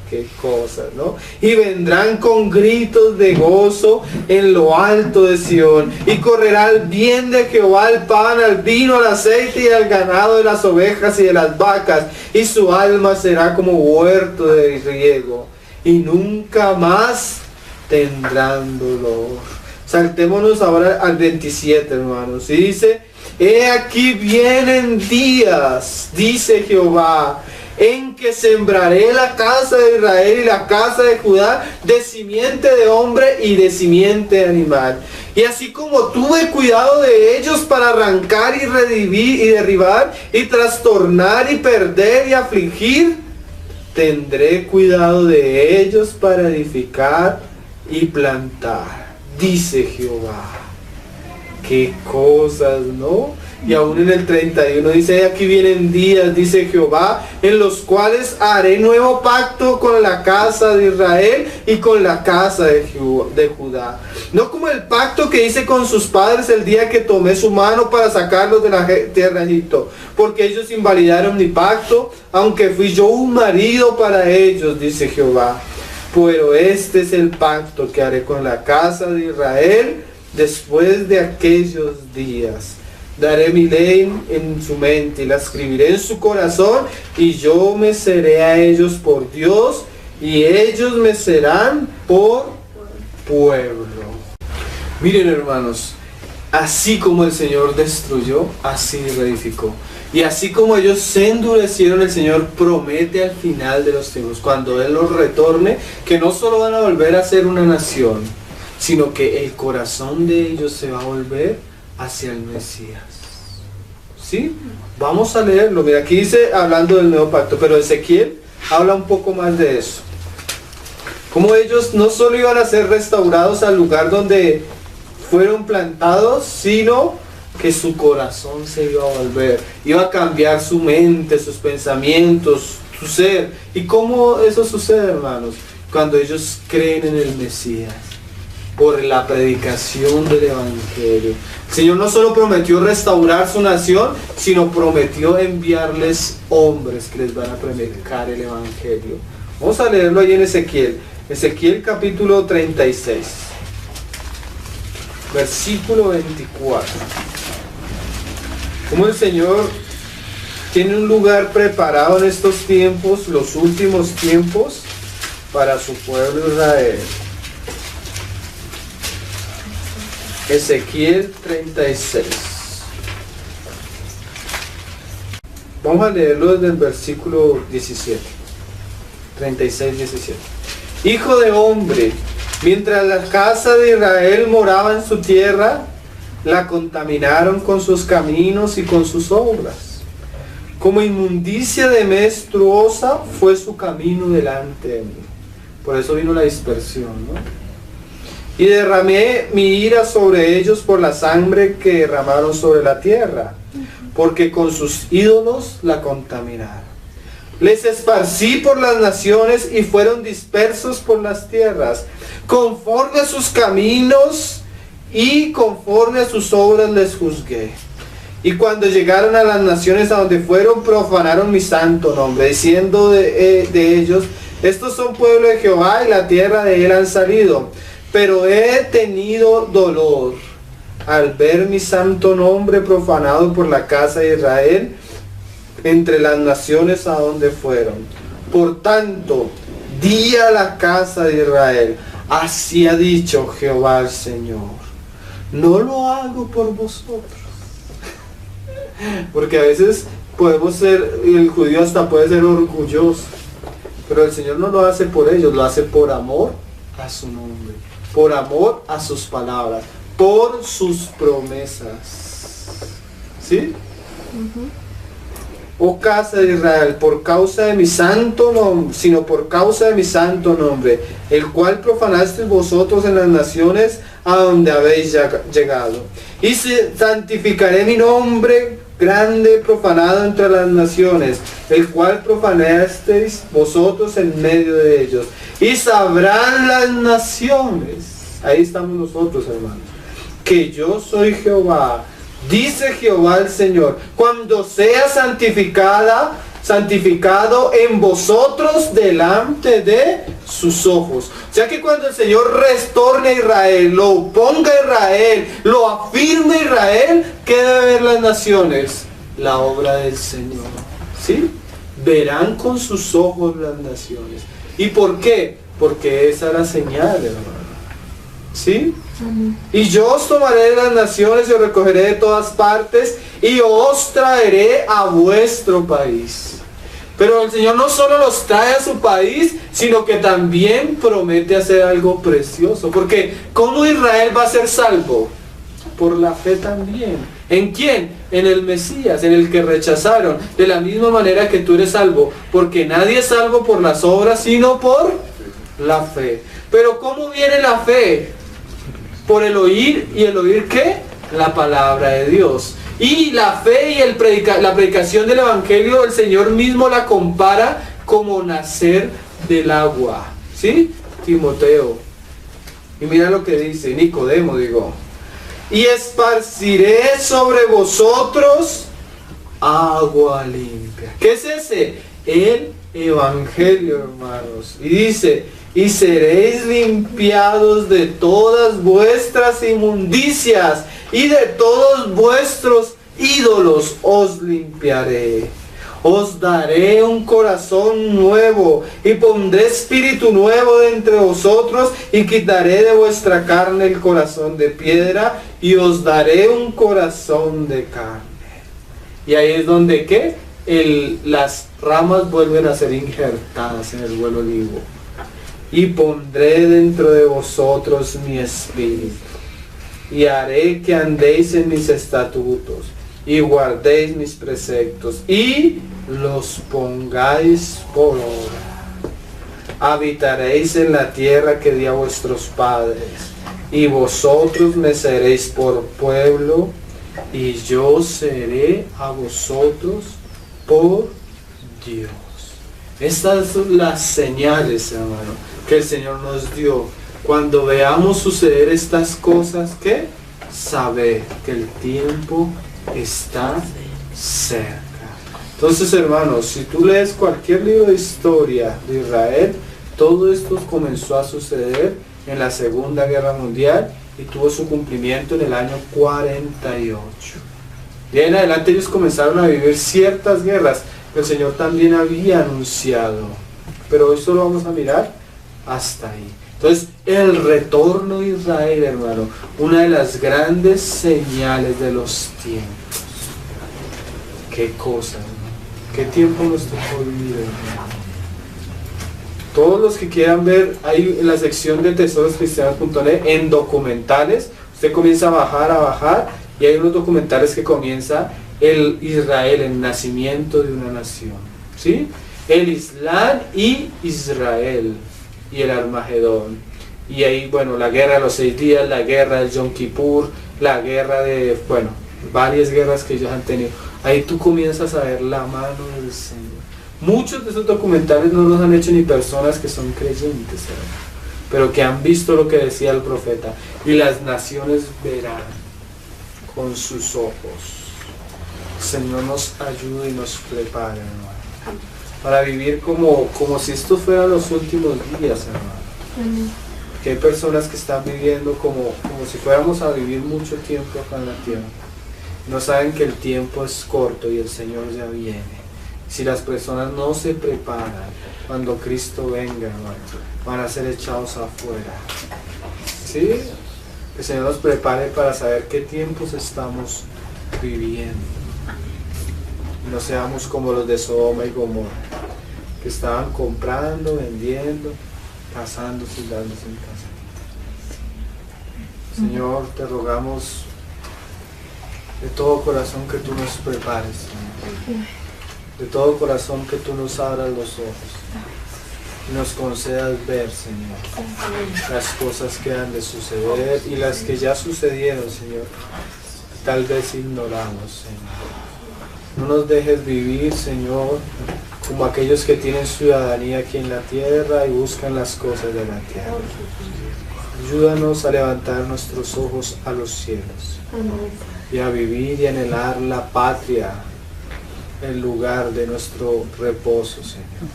Qué cosas, ¿no? Y vendrán con gritos de gozo en lo alto de Sión, y correrá el bien de Jehová, el pan, al vino, al aceite y al ganado de las ovejas y de las vacas, y su alma será como huerto de riego, y nunca más tendrán dolor. Saltémonos ahora al 27, hermanos, y dice, he aquí vienen días, dice Jehová, en que sembraré la casa de Israel y la casa de Judá de simiente de hombre y de simiente de animal. Y así como tuve cuidado de ellos para arrancar y redimir y derribar y trastornar y perder y afligir, tendré cuidado de ellos para edificar y plantar, dice Jehová. Qué cosas, ¿no? Y aún en el 31 dice, aquí vienen días, dice Jehová, en los cuales haré nuevo pacto con la casa de Israel y con la casa de Judá. No como el pacto que hice con sus padres el día que tomé su mano para sacarlos de la tierra de Egipto, porque ellos invalidaron mi pacto, aunque fui yo un marido para ellos, dice Jehová. Pero este es el pacto que haré con la casa de Israel después de aquellos días. Daré mi ley en su mente y la escribiré en su corazón, y yo me seré a ellos por Dios y ellos me serán por pueblo. Miren, hermanos, así como el Señor destruyó, así reedificó. Y así como ellos se endurecieron, el Señor promete al final de los tiempos, cuando Él los retorne, que no solo van a volver a ser una nación, sino que el corazón de ellos se va a volver hacia el Mesías. ¿Sí? Vamos a leerlo. Mira, aquí dice, hablando del nuevo pacto, pero Ezequiel habla un poco más de eso. Como ellos no solo iban a ser restaurados al lugar donde fueron plantados, sino que su corazón se iba a volver, iba a cambiar su mente, sus pensamientos, su ser. ¿Y cómo eso sucede, hermanos? Cuando ellos creen en el Mesías. por la predicación del Evangelio. El Señor no solo prometió restaurar su nación, sino prometió enviarles hombres que les van a predicar el Evangelio. Vamos a leerlo ahí en Ezequiel. Ezequiel capítulo 36, versículo 24. Como el Señor tiene un lugar preparado en estos tiempos, los últimos tiempos, para su pueblo Israel. Ezequiel 36. Vamos a leerlo desde el versículo 17. 36, 17. Hijo de hombre, mientras la casa de Israel moraba en su tierra, la contaminaron con sus caminos y con sus obras. Como inmundicia de menstruosa fue su camino delante de mí. Por eso vino la dispersión, ¿no? Y derramé mi ira sobre ellos por la sangre que derramaron sobre la tierra, porque con sus ídolos la contaminaron. Les esparcí por las naciones y fueron dispersos por las tierras. Conforme a sus caminos y conforme a sus obras les juzgué. Y cuando llegaron a las naciones a donde fueron, profanaron mi santo nombre, diciendo de ellos: estos son pueblo de Jehová y la tierra de él han salido. Pero he tenido dolor al ver mi santo nombre profanado por la casa de Israel entre las naciones a donde fueron. Por tanto, di a la casa de Israel: así ha dicho Jehová el Señor, no lo hago por vosotros. Porque a veces podemos ser, el judío hasta puede ser orgulloso, pero el Señor no lo hace por ellos, lo hace por amor a su nombre, por amor a sus palabras, por sus promesas. ¿Sí? Oh casa de Israel, por causa de mi santo nombre, sino por causa de mi santo nombre, el cual profanasteis vosotros en las naciones a donde habéis llegado. Y santificaré mi nombre grande profanado entre las naciones, el cual profanasteis vosotros en medio de ellos. Y sabrán las naciones, ahí estamos nosotros, hermanos, que yo soy Jehová, dice Jehová el Señor, cuando sea santificado en vosotros delante de sus ojos. O sea que cuando el Señor restaure a Israel, lo ponga a Israel, lo afirme a Israel, ¿qué deben ver las naciones? La obra del Señor. ¿Sí? Verán con sus ojos las naciones. ¿Y por qué? Porque esa es la señal, hermano. ¿Sí? Y yo os tomaré de las naciones y os recogeré de todas partes y os traeré a vuestro país. Pero el Señor no solo los trae a su país, sino que también promete hacer algo precioso. Porque ¿cómo Israel va a ser salvo? Por la fe también. ¿En quién? En el Mesías, en el que rechazaron. De la misma manera que tú eres salvo. Porque nadie es salvo por las obras, sino por la fe. Pero ¿cómo viene la fe? Por el oír. ¿Y el oír qué? La palabra de Dios. Y la fe y la predicación del Evangelio, el Señor mismo la compara como nacer del agua. ¿Sí? Timoteo. Y mira lo que dice, Nicodemo, digo. Y esparciré sobre vosotros agua limpia. ¿Qué es ese? El Evangelio, hermanos. Y dice: y seréis limpiados de todas vuestras inmundicias, y de todos vuestros ídolos os limpiaré. Os daré un corazón nuevo, y pondré espíritu nuevo de entre vosotros, y quitaré de vuestra carne el corazón de piedra, y os daré un corazón de carne. Y ahí es donde, ¿qué? Las ramas vuelven a ser injertadas en el vuelo olivo. Y pondré dentro de vosotros mi espíritu, y haré que andéis en mis estatutos, y guardéis mis preceptos, y los pongáis por obra. Habitaréis en la tierra que di a vuestros padres, y vosotros me seréis por pueblo, y yo seré a vosotros por Dios. Estas son las señales, hermano, que el Señor nos dio Cuando veamos suceder estas cosas, ¿qué? Saber que el tiempo está cerca. Entonces, hermanos, si tú lees cualquier libro de historia de Israel, todo esto comenzó a suceder en la Segunda Guerra Mundial y tuvo su cumplimiento en el año 48. De ahí en adelante ellos comenzaron a vivir ciertas guerras que el Señor también había anunciado. Pero esto lo vamos a mirar hasta ahí. Entonces, el retorno de Israel, hermano, una de las grandes señales de los tiempos. Qué cosa, hermano. Qué tiempo nos tocó vivir, hermano. Todos los que quieran ver, hay en la sección de tesoroscristianos.net, en documentales, usted comienza a bajar, y hay unos documentales que comienza el Israel, el nacimiento de una nación. ¿Sí? El Islam y Israel, y el Armagedón. Y ahí, bueno, la guerra de los 6 días, la guerra del Yom Kippur, la guerra de, bueno, varias guerras que ellos han tenido. Ahí tú comienzas a ver la mano del Señor. Muchos de esos documentales no los han hecho ni personas que son creyentes, pero que han visto lo que decía el profeta. Y las naciones verán con sus ojos. El Señor nos ayude y nos prepare, hermano, para vivir como si estos fueran los últimos días, hermano. Que hay personas que están viviendo como si fuéramos a vivir mucho tiempo acá en la tierra. No saben que el tiempo es corto y el Señor ya viene. Si las personas no se preparan, cuando Cristo venga, hermano, van a ser echados afuera. ¿Sí? Que el Señor nos prepare para saber qué tiempos estamos viviendo. Y no seamos como los de Sodoma y Gomorra, que estaban comprando, vendiendo, casándose y dándose en casa. Señor, te rogamos de todo corazón que tú nos prepares, Señor. De todo corazón que tú nos abras los ojos y nos concedas ver, Señor, las cosas que han de suceder y las que ya sucedieron, Señor, tal vez ignoramos, Señor. No nos dejes vivir, Señor, como aquellos que tienen ciudadanía aquí en la tierra y buscan las cosas de la tierra. Ayúdanos a levantar nuestros ojos a los cielos y a vivir y anhelar la patria, el lugar de nuestro reposo, Señor,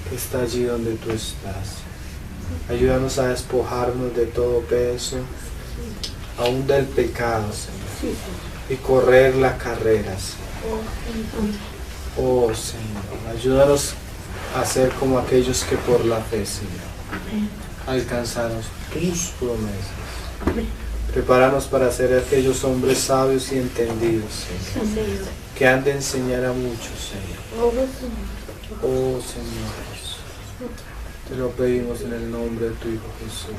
que está allí donde tú estás. Ayúdanos a despojarnos de todo peso, aún del pecado, Señor, y correr la carrera, Señor. Oh, Señor, ayúdanos a ser como aquellos que por la fe, Señor, alcanzaron tus promesas. Prepáranos para ser aquellos hombres sabios y entendidos, Señor, que han de enseñar a muchos, Señor. Oh, Señor, te lo pedimos en el nombre de tu Hijo Jesús.